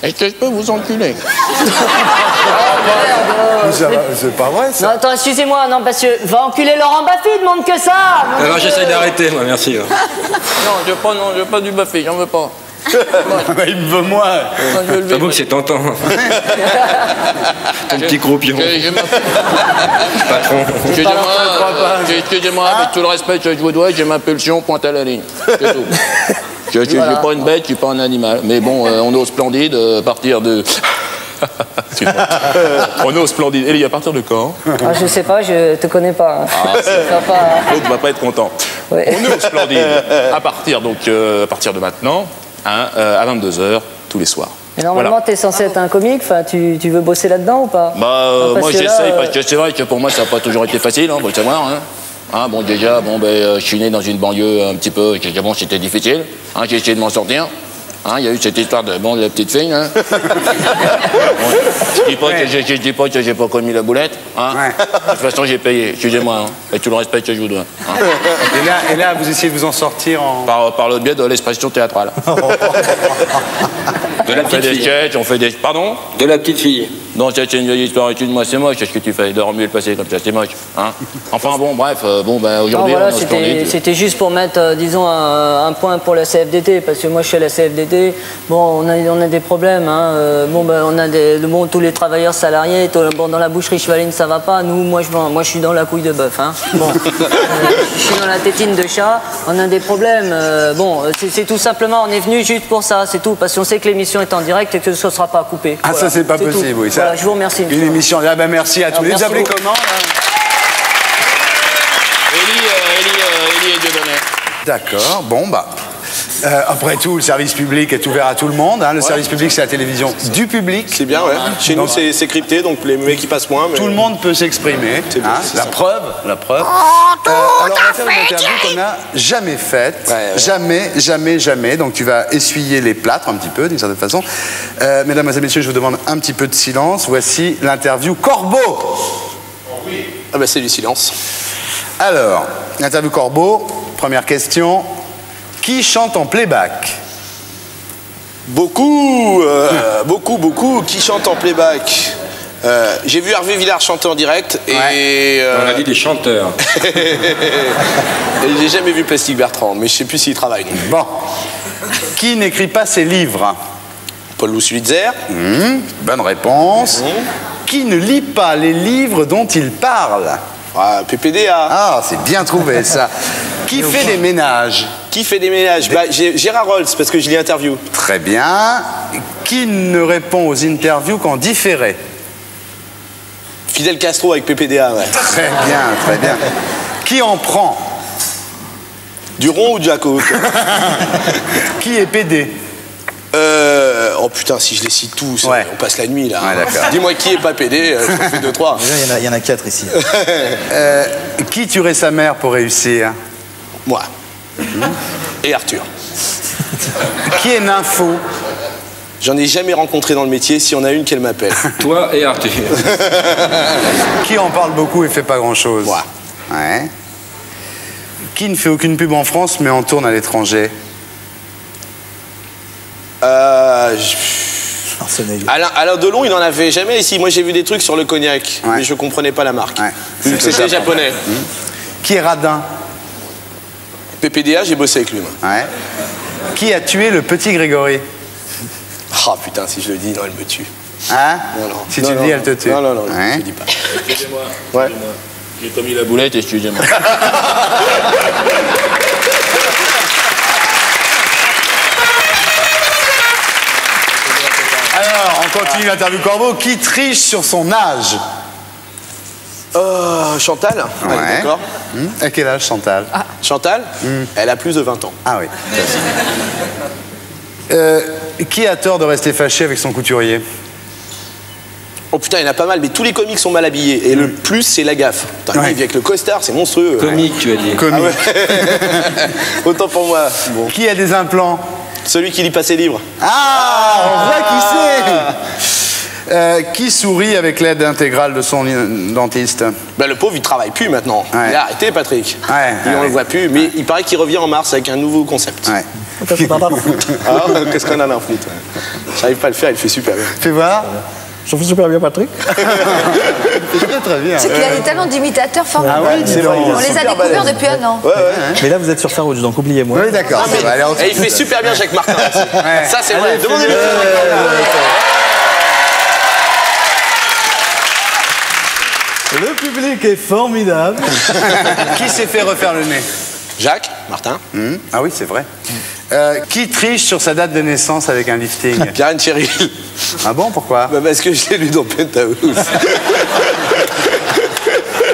Est-ce que je peux vous enculer? C'est pas vrai, ça. Non, attends, excusez-moi, non, parce que va enculer Laurent Baffy, demande que ça. Alors j'essaye d'arrêter, moi, merci. Non, je veux pas du Baffy, j'en veux pas. Il me veut moi. J'avoue que c'est tentant. Ton petit croupion. Patron. Excusez-moi, avec tout le respect que je vous dois, j'ai ma pulsion pointe à la ligne. C'est tout. Je suis pas une bête, je suis pas un animal. Mais bon, on est au Splendide, à partir de... On est au Splendide. Elie, à partir de quand? Ah, je sais pas, je te connais pas. L'autre va pas être content. Ouais. On est au Splendide à partir de maintenant, hein, à 22h, tous les soirs. Mais normalement, t'es censé être un comique, enfin, tu veux bosser là-dedans ou pas? Moi j'essaye, parce que c'est vrai que pour moi ça n'a pas toujours été facile, hein, faut le savoir. Hein. Hein, bon, déjà, je suis né dans une banlieue un petit peu, bon, c'était difficile. Hein, j'ai essayé de m'en sortir. Hein, il y a eu cette histoire de la petite fille. Hein. Je dis pas que j'ai pas commis la boulette. Hein. De toute façon, j'ai payé, excusez-moi, hein, avec tout le respect que je vous dois. Hein. Et là, vous essayez de vous en sortir par le biais de l'expression théâtrale. De la petite fille. On fait des... Pardon? De la petite fille. Non, c'est une vieille histoire, excuse-moi, c'est moche, qu'est-ce que tu fais de remuer le passé comme ça, c'est moche. Hein. Enfin bon, bref, aujourd'hui, voilà, on est Splendide. c'était juste pour mettre, disons, un point pour la CFDT, parce que moi je suis à la CFDT, bon, on a des problèmes, hein. On a tous les travailleurs salariés, dans la boucherie Chevaline ça va pas, moi je suis dans la couille de bœuf, hein. Bon, je suis dans la tétine de chat, on a des problèmes, c'est tout simplement, on est venu juste pour ça, c'est tout, parce qu'on sait que l'émission est en direct et que ce ne sera pas coupé. Ah, voilà, ça c'est pas possible, oui. Ça. Voilà, je vous remercie. Une émission. Ah ben merci à tous. Vous appelez comment là? Élie et Dieudonné. D'accord, bon bah. Après tout, le service public est ouvert à tout le monde. Hein. Le service public, c'est la télévision du public. C'est bien, ouais. Chez nous, c'est crypté, donc les mecs qui passent moins. Mais... Tout le monde peut s'exprimer. Hein. La preuve. Alors, on va faire une interview qu'on n'a jamais faite. Jamais. Donc, tu vas essuyer les plâtres un petit peu, d'une certaine façon. Mesdames et messieurs, je vous demande un petit peu de silence. Voici l'interview Corbeau. Oui. Ah ben, c'est du silence. Alors, l'interview Corbeau, première question. Qui chante en playback? Beaucoup. Qui chante en playback? J'ai vu Hervé Villard chanter en direct et... On a dit des chanteurs. Et j'ai jamais vu Plastique Bertrand, mais je sais plus s'il travaille. Donc. Bon. Qui n'écrit pas ses livres? Paul Louis-Sulitzer. Bonne réponse. Qui ne lit pas les livres dont il parle? PPDA. Ah, c'est bien trouvé ça. Qui fait des ménages? Qui fait des ménages? Gérard Rolls, parce que je l'ai interviewé. Très bien. Qui ne répond aux interviews qu'en différé? Fidel Castro avec PPDA, ouais. Très bien, très bien. Qui en prend? Du rond ou du à côte? Qui est PD? Oh putain, si je les cite tous, on passe la nuit là. Ouais, d'accord. Dis-moi qui est pas PD, je t'en fais 2-3. Déjà, il y en a 4 ici. Qui tuerait sa mère pour réussir? Moi. Et Arthur. Qui est nympho? J'en ai jamais rencontré dans le métier, si on a une qu'elle m'appelle. Toi et Arthur. Qui en parle beaucoup et fait pas grand-chose? Moi. Ouais. Qui ne fait aucune pub en France mais en tourne à l'étranger? Alain Delon, il n'en avait jamais ici. Moi, j'ai vu des trucs sur le cognac, mais je comprenais pas la marque. Vu que c'était japonais. Qui est radin? PPDA, j'ai bossé avec lui. Moi. Ouais. Qui a tué le petit Grégory? Ah putain, si je le dis, non, elle me tue. Hein? Non, non. Si tu le dis, elle te tue. Non, non, non, ouais. je le dis pas. Excusez-moi. Ouais. J'ai commis la boulette, excusez-moi. Alors, on continue l'interview Corbeau. Qui triche sur son âge? Chantal. Ouais. D'accord. À quel âge, Chantal? Chantal, elle a plus de 20 ans. Ah oui. Qui a tort de rester fâché avec son couturier? Oh putain, il y en a pas mal, mais tous les comiques sont mal habillés. Et le plus, c'est la gaffe. Putain, lui, avec le costard, c'est monstrueux. Comique, tu as dit. Comique. Ah ouais. Autant pour moi. Bon. Qui a des implants? Celui qui lit pas ses livres. Ah, on voit qui c'est. Qui sourit avec l'aide intégrale de son dentiste? Ben, le pauvre, il travaille plus maintenant. Ouais. Il a arrêté, Patrick. Ouais, Et on le voit plus, mais il paraît qu'il revient en mars avec un nouveau concept. Ouais. Qu'est-ce qu'on en a à foutre? J'arrive pas à le faire, il fait super bien. Fais voir. Je fais super bien, Patrick. Très très bien. C'est qu'il a des talents d'imitateur formidables. Ah oui, c'est vrai. On les a découverts depuis un an. Ouais, ouais. Mais là, vous êtes sur Farouche, donc oubliez-moi. Oui, d'accord. Et il fait super bien Jacques Martin aussi. Ouais. Ça, c'est vrai. Demandez-le. Le public est formidable. Qui s'est fait refaire le nez? Jacques Martin. Ah oui, c'est vrai. Qui triche sur sa date de naissance avec un lifting? Karen Cheryl. Ah bon, pourquoi? Bah parce que je l'ai lu dans Penthouse.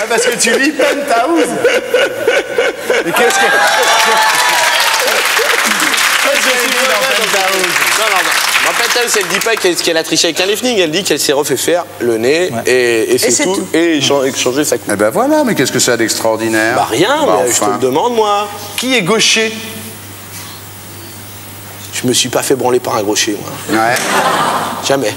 Ah, parce que tu lis Penthouse. Mais qu'est-ce que... Dans Penthouse, elle dit pas qu'elle a triché avec un lifting, elle dit qu'elle s'est refait faire le nez et c'est tout. Et changer sa coupe. Eh ben voilà, mais qu'est-ce que ça d'extraordinaire? Bah rien, Bah, mais je te le demande, moi. Qui est gaucher? Je me suis pas fait branler par un gaucher, moi. Ouais. Jamais.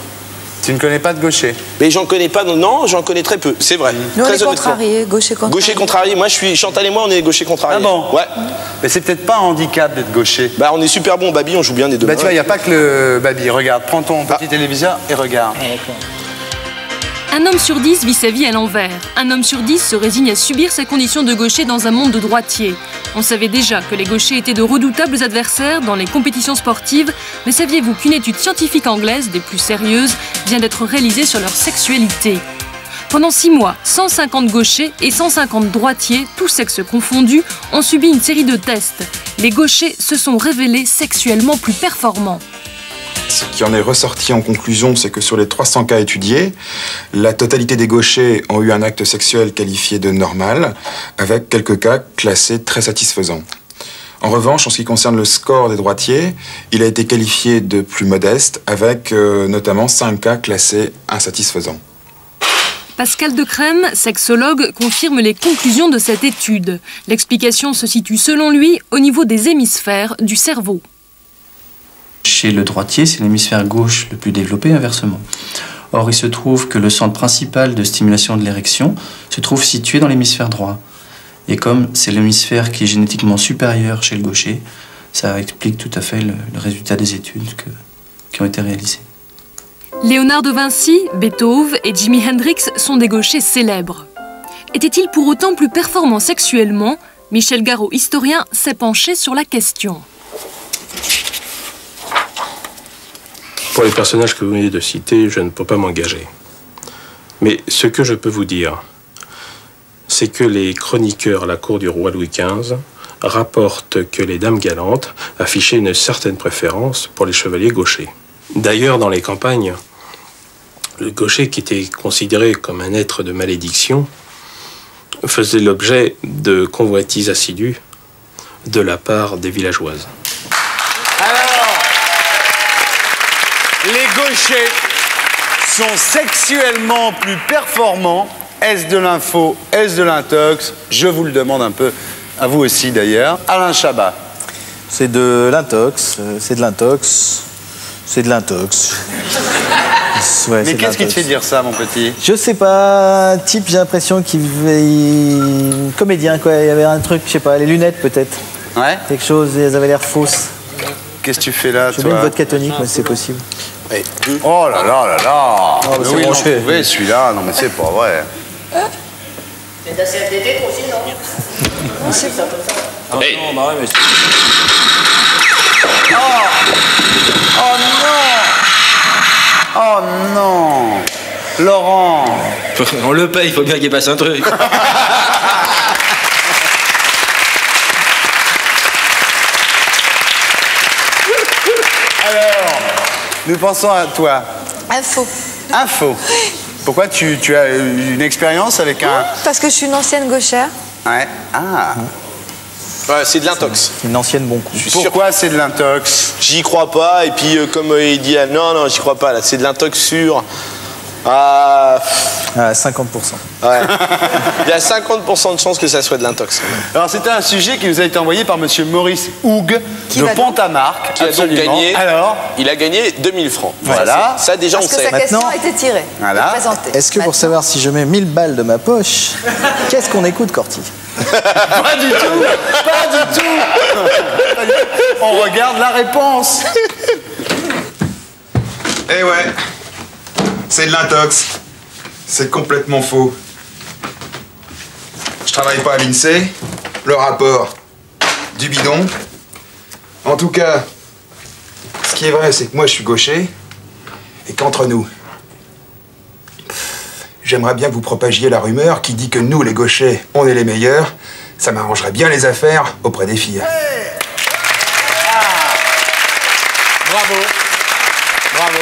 Tu ne connais pas de gaucher? Mais j'en connais pas, non, j'en connais très peu, c'est vrai. Nous, on Très est contrariés, gaucher contrarié. Gaucher contrarié, moi je suis Chantal et moi on est gaucher contrarié. Ah bon? Ouais. Mais c'est peut-être pas un handicap d'être gaucher. Bah on est super bon, Babi, on joue bien des deux. Bah tu vois, il n'y a pas que le Babi. Regarde, prends ton petit téléviseur et regarde. Un homme sur 10 vit sa vie à l'envers. Un homme sur 10 se résigne à subir sa condition de gaucher dans un monde de droitier. On savait déjà que les gauchers étaient de redoutables adversaires dans les compétitions sportives, mais saviez-vous qu'une étude scientifique anglaise, des plus sérieuses, vient d'être réalisée sur leur sexualité? Pendant 6 mois, 150 gauchers et 150 droitiers, tous sexes confondus, ont subi une série de tests. Les gauchers se sont révélés sexuellement plus performants. Ce qui en est ressorti en conclusion, c'est que sur les 300 cas étudiés, la totalité des gauchers ont eu un acte sexuel qualifié de normal, avec quelques cas classés très satisfaisants. En revanche, en ce qui concerne le score des droitiers, il a été qualifié de plus modeste, avec notamment 5 cas classés insatisfaisants. Pascal Decrème, sexologue, confirme les conclusions de cette étude. L'explication se situe selon lui au niveau des hémisphères du cerveau. Chez le droitier, c'est l'hémisphère gauche le plus développé, inversement. Or, il se trouve que le centre principal de stimulation de l'érection se trouve situé dans l'hémisphère droit. Et comme c'est l'hémisphère qui est génétiquement supérieur chez le gaucher, ça explique tout à fait le résultat des études qui ont été réalisées. Léonard de Vinci, Beethoven et Jimi Hendrix sont des gauchers célèbres. Étaient-ils pour autant plus performants sexuellement? Michel Garot, historien, s'est penché sur la question. Pour les personnages que vous venez de citer, je ne peux pas m'engager. Mais ce que je peux vous dire, c'est que les chroniqueurs à la cour du roi Louis XV rapportent que les dames galantes affichaient une certaine préférence pour les chevaliers gauchers. D'ailleurs, dans les campagnes, le gaucher, qui était considéré comme un être de malédiction, faisait l'objet de convoitises assidues de la part des villageoises. Alors, les gauchers sont sexuellement plus performants. Est-ce de l'info? Est-ce de l'intox? Je vous le demande un peu, à vous aussi d'ailleurs. Alain Chabat. C'est de l'intox, c'est de l'intox, c'est de l'intox. Ouais, mais qu'est-ce qui te fait dire ça, mon petit? Je sais pas, type, j'ai l'impression qu'il comédien, quoi. Il y avait un truc, je sais pas, les lunettes peut-être. Ouais. Quelque chose, elles avaient l'air fausses. Qu'est-ce que tu fais là, toi? Je veux une vodka tonique, mais c'est possible. Ouais. Oh là là là là. Oh, mais oui, ils l'ont trouvé celui-là. Non mais c'est pas vrai. C'est de la CFDT toi aussi, non? C'est ça. Hey. Non, bah ouais, mais Oh non. Oh non. Laurent. On le paye, il faut bien qu'il passe un truc. Alors, nous pensons à toi. Info. Info. Pourquoi tu as eu une expérience avec un... Parce que je suis une ancienne gauchère. Ouais. Ah. Ouais, c'est de l'intox. Une ancienne bon coup. Pourquoi c'est de l'intox? J'y crois pas, et puis comme il dit, non, j'y crois pas, là, c'est de l'intox sûr. À 50%. Ouais. Il y a 50% de chances que ça soit de l'intox. Alors c'était un sujet qui nous a été envoyé par monsieur Maurice Houg de Pont-à-Marc. Qui a donc gagné. Alors, il a gagné 2000 francs. Voilà. Ça déjà Parce on que sait. sa question Maintenant, a été tirée. Voilà. Est-ce que pour savoir si je mets 1000 balles de ma poche, qu'est-ce qu'on écoute, Corti? Pas du tout. Pas du tout. On regarde la réponse. Eh ouais, c'est de l'intox. C'est complètement faux. Je travaille pas à l'INSEE. Le rapport, du bidon. En tout cas, ce qui est vrai, c'est que moi je suis gaucher. Et qu'entre nous, j'aimerais bien que vous propagiez la rumeur qui dit que nous, les gauchers, on est les meilleurs. Ça m'arrangerait bien les affaires auprès des filles. Bravo. Bravo.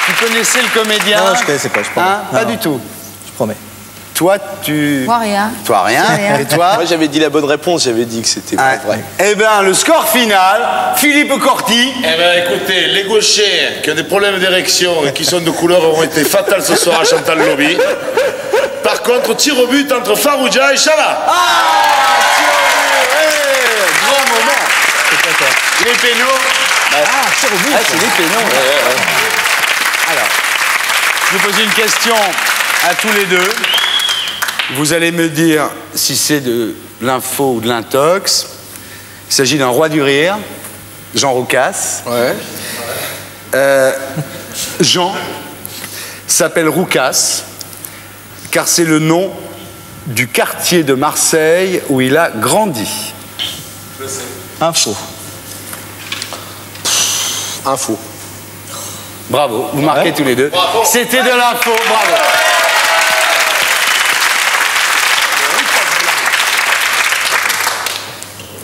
Tu connaissais le comédien? Non, je connaissais pas, je promets. Pas du tout. Je promets. Toi, tu... Moi, rien. Toi, rien. Rien. Et toi? Moi j'avais dit la bonne réponse, j'avais dit que c'était pas vrai. Eh bien, le score final, Philippe Corti. Eh bien, écoutez, les gauchers qui ont des problèmes d'érection et qui sont de couleur auront été fatales ce soir à Chantal Lobby. Par contre, tir au but entre Farouja et Chala. Grand moment. Les pénaux. Tir au but. C'est les pénaux. Alors, je vais poser une question à tous les deux. Vous allez me dire si c'est de l'info ou de l'intox. Il s'agit d'un roi du rire, Jean Roucas. Ouais. Jean s'appelle Roucas car c'est le nom du quartier de Marseille où il a grandi. Je sais. Info. Info. Bravo, vous marquez tous les deux. C'était de l'info, bravo.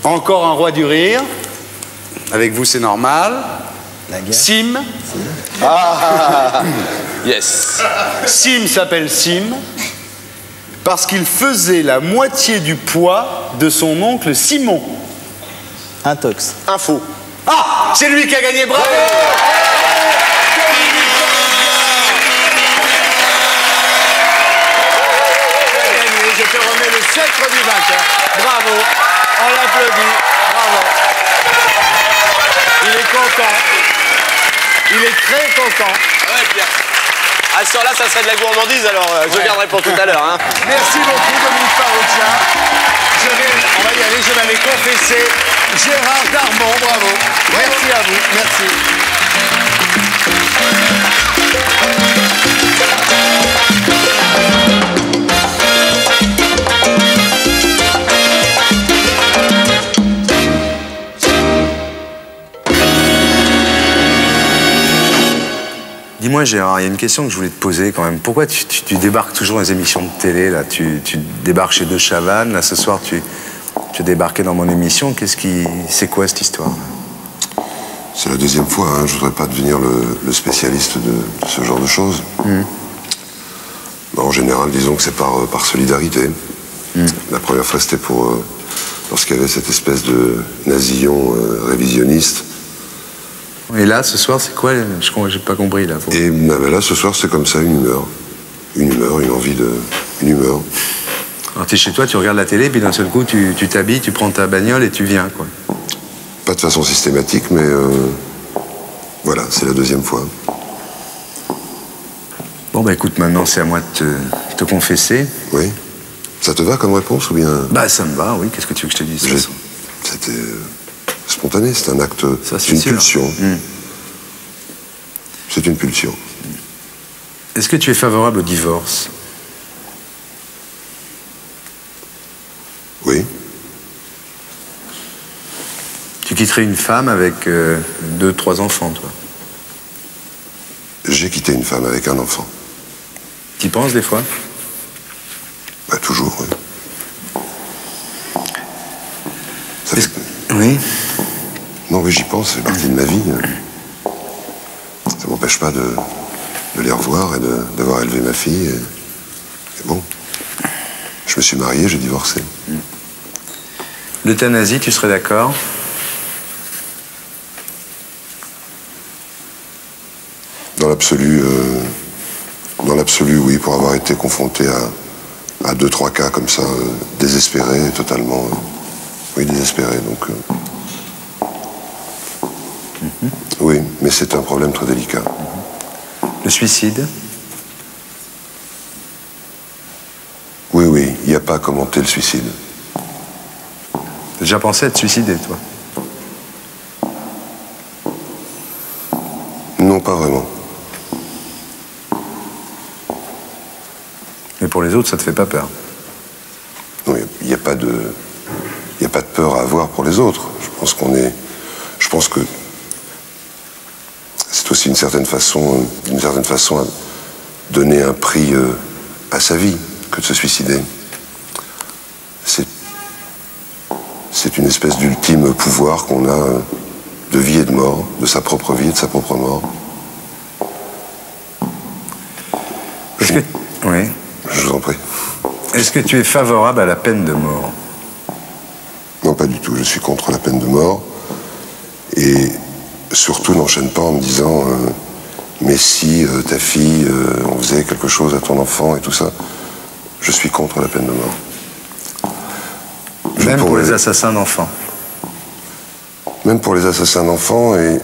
Encore un roi du rire. Avec vous, c'est normal. Sim. Ah, yes. Sim s'appelle Sim parce qu'il faisait la moitié du poids de son oncle Simon. Intox. Info. Ah, c'est lui qui a gagné, bravo. Je te remets le sceptre du vainqueur. Bravo. On l'applaudit. Bravo. Il est content. Il est très content. Ouais, Pierre. À ce là ça serait de la gourmandise, alors je garderai pour tout à l'heure. Hein. Merci beaucoup, Dominique Farrugia. On va y aller, je vais aller confesser Gérard Darmon. Bravo. Merci à vous. Merci. Dis-moi Gérard, il y a une question que je voulais te poser quand même. Pourquoi tu débarques toujours dans les émissions de télé là, tu débarques chez De Chavannes, là ce soir tu as débarqué dans mon émission. C'est quoi cette histoire? C'est la deuxième fois, hein. Je voudrais pas devenir le spécialiste de ce genre de choses. En général, disons que c'est par solidarité. La première fois c'était pour lorsqu'il y avait cette espèce de nasillon révisionniste. Et là, ce soir, c'est quoi? J'ai pas compris, là. Et là, ce soir, c'est comme ça, une humeur. Une humeur, une envie de... Une humeur. Alors, tu es chez toi, tu regardes la télé, puis d'un seul coup, tu t'habilles, tu prends ta bagnole et tu viens, quoi. Pas de façon systématique, mais... voilà, c'est la deuxième fois. Bon, bah écoute, maintenant, c'est à moi de te confesser. Oui. Ça te va comme réponse, ou bien... Bah, ça me va, oui. Qu'est-ce que tu veux que je te dise? C'était... spontané, c'est un acte, c'est une pulsion. C'est une pulsion. Est-ce que tu es favorable au divorce? Oui. Tu quitterais une femme avec 2, 3 enfants, toi? J'ai quitté une femme avec un enfant. Tu y penses des fois? Bah, toujours, oui. Oui. Non, oui, j'y pense, c'est partie de ma vie. Ça m'empêche pas de les revoir et d'avoir élevé ma fille. Et bon, je me suis marié, j'ai divorcé. L'euthanasie, tu serais d'accord? Dans l'absolu, oui, pour avoir été confronté à 2, 3 cas comme ça, désespérés, totalement, oui, désespérés, donc... Oui, mais c'est un problème très délicat. Le suicide? Oui, oui, il n'y a pas à commenter le suicide. T'as déjà pensé à te suicider, toi? Non, pas vraiment. Mais pour les autres, ça te fait pas peur? Non, il n'y a pas de peur à avoir pour les autres. Je pense que c'est aussi d'une certaine façon à donner un prix à sa vie que de se suicider. C'est une espèce d'ultime pouvoir qu'on a de vie et de mort, de sa propre vie et de sa propre mort. Oui. Je vous en prie. Est-ce que tu es favorable à la peine de mort? Non, pas du tout. Je suis contre la peine de mort. Et surtout, n'enchaîne pas en me disant mais si ta fille, on faisait quelque chose à ton enfant et tout ça. Je suis contre la peine de mort. Même pour les assassins d'enfants? Même pour les assassins d'enfants, et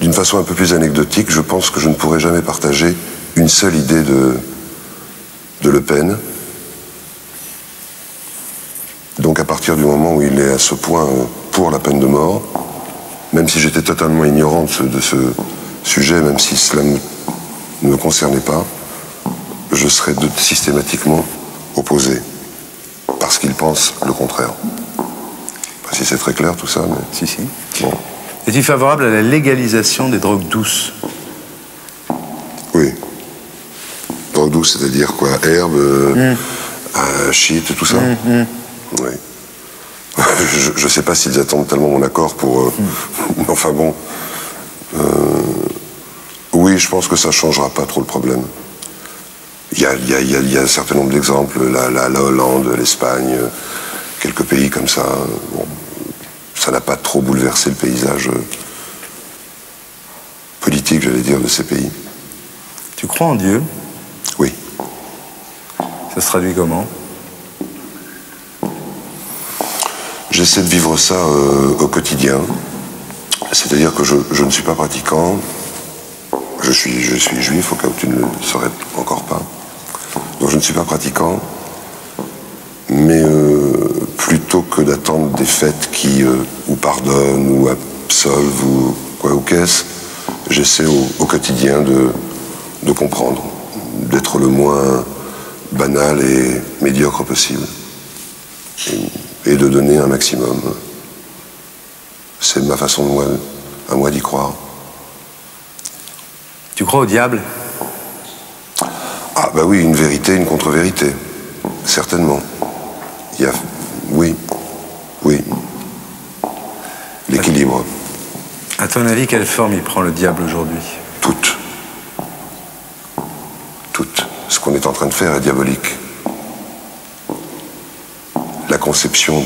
d'une façon un peu plus anecdotique, je pense que je ne pourrais jamais partager une seule idée de Le Pen. Donc à partir du moment où il est à ce point pour la peine de mort, même si j'étais totalement ignorant de ce sujet, même si cela ne me concernait pas, je serais systématiquement opposé, parce qu'il pense le contraire. Enfin, si c'est très clair tout ça, mais... Si, si. Bon. Es-tu favorable à la légalisation des drogues douces? Oui. Drogue douce, c'est-à-dire quoi? Herbe, shit, tout ça? Oui. Je sais pas s'ils attendent tellement mon accord pour... Enfin bon... Oui, je pense que ça changera pas trop le problème. Il y a un certain nombre d'exemples, la Hollande, l'Espagne, quelques pays comme ça. Bon, ça n'a pas trop bouleversé le paysage politique, j'allais dire, de ces pays. Tu crois en Dieu? Oui. Ça se traduit comment? J'essaie de vivre ça au quotidien. C'est-à-dire que je ne suis pas pratiquant. Je suis juif, au cas où tu ne le saurais encore pas. Donc je ne suis pas pratiquant. Mais plutôt que que d'attendre des faits qui ou pardonnent ou absolvent ou quoi ou qu'est-ce. J'essaie au quotidien de comprendre, d'être le moins banal et médiocre possible et de donner un maximum. C'est ma façon à moi d'y croire. Tu crois au diable? Ah bah oui, une vérité, une contre-vérité. Certainement. Oui. L'équilibre. À ton avis, quelle forme il prend le diable aujourd'hui? Toute. Ce qu'on est en train de faire est diabolique. La conception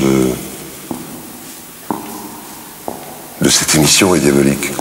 de cette émission est diabolique.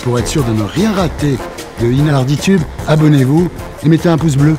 Pour être sûr de ne rien rater de Inarditube, abonnez-vous et mettez un pouce bleu.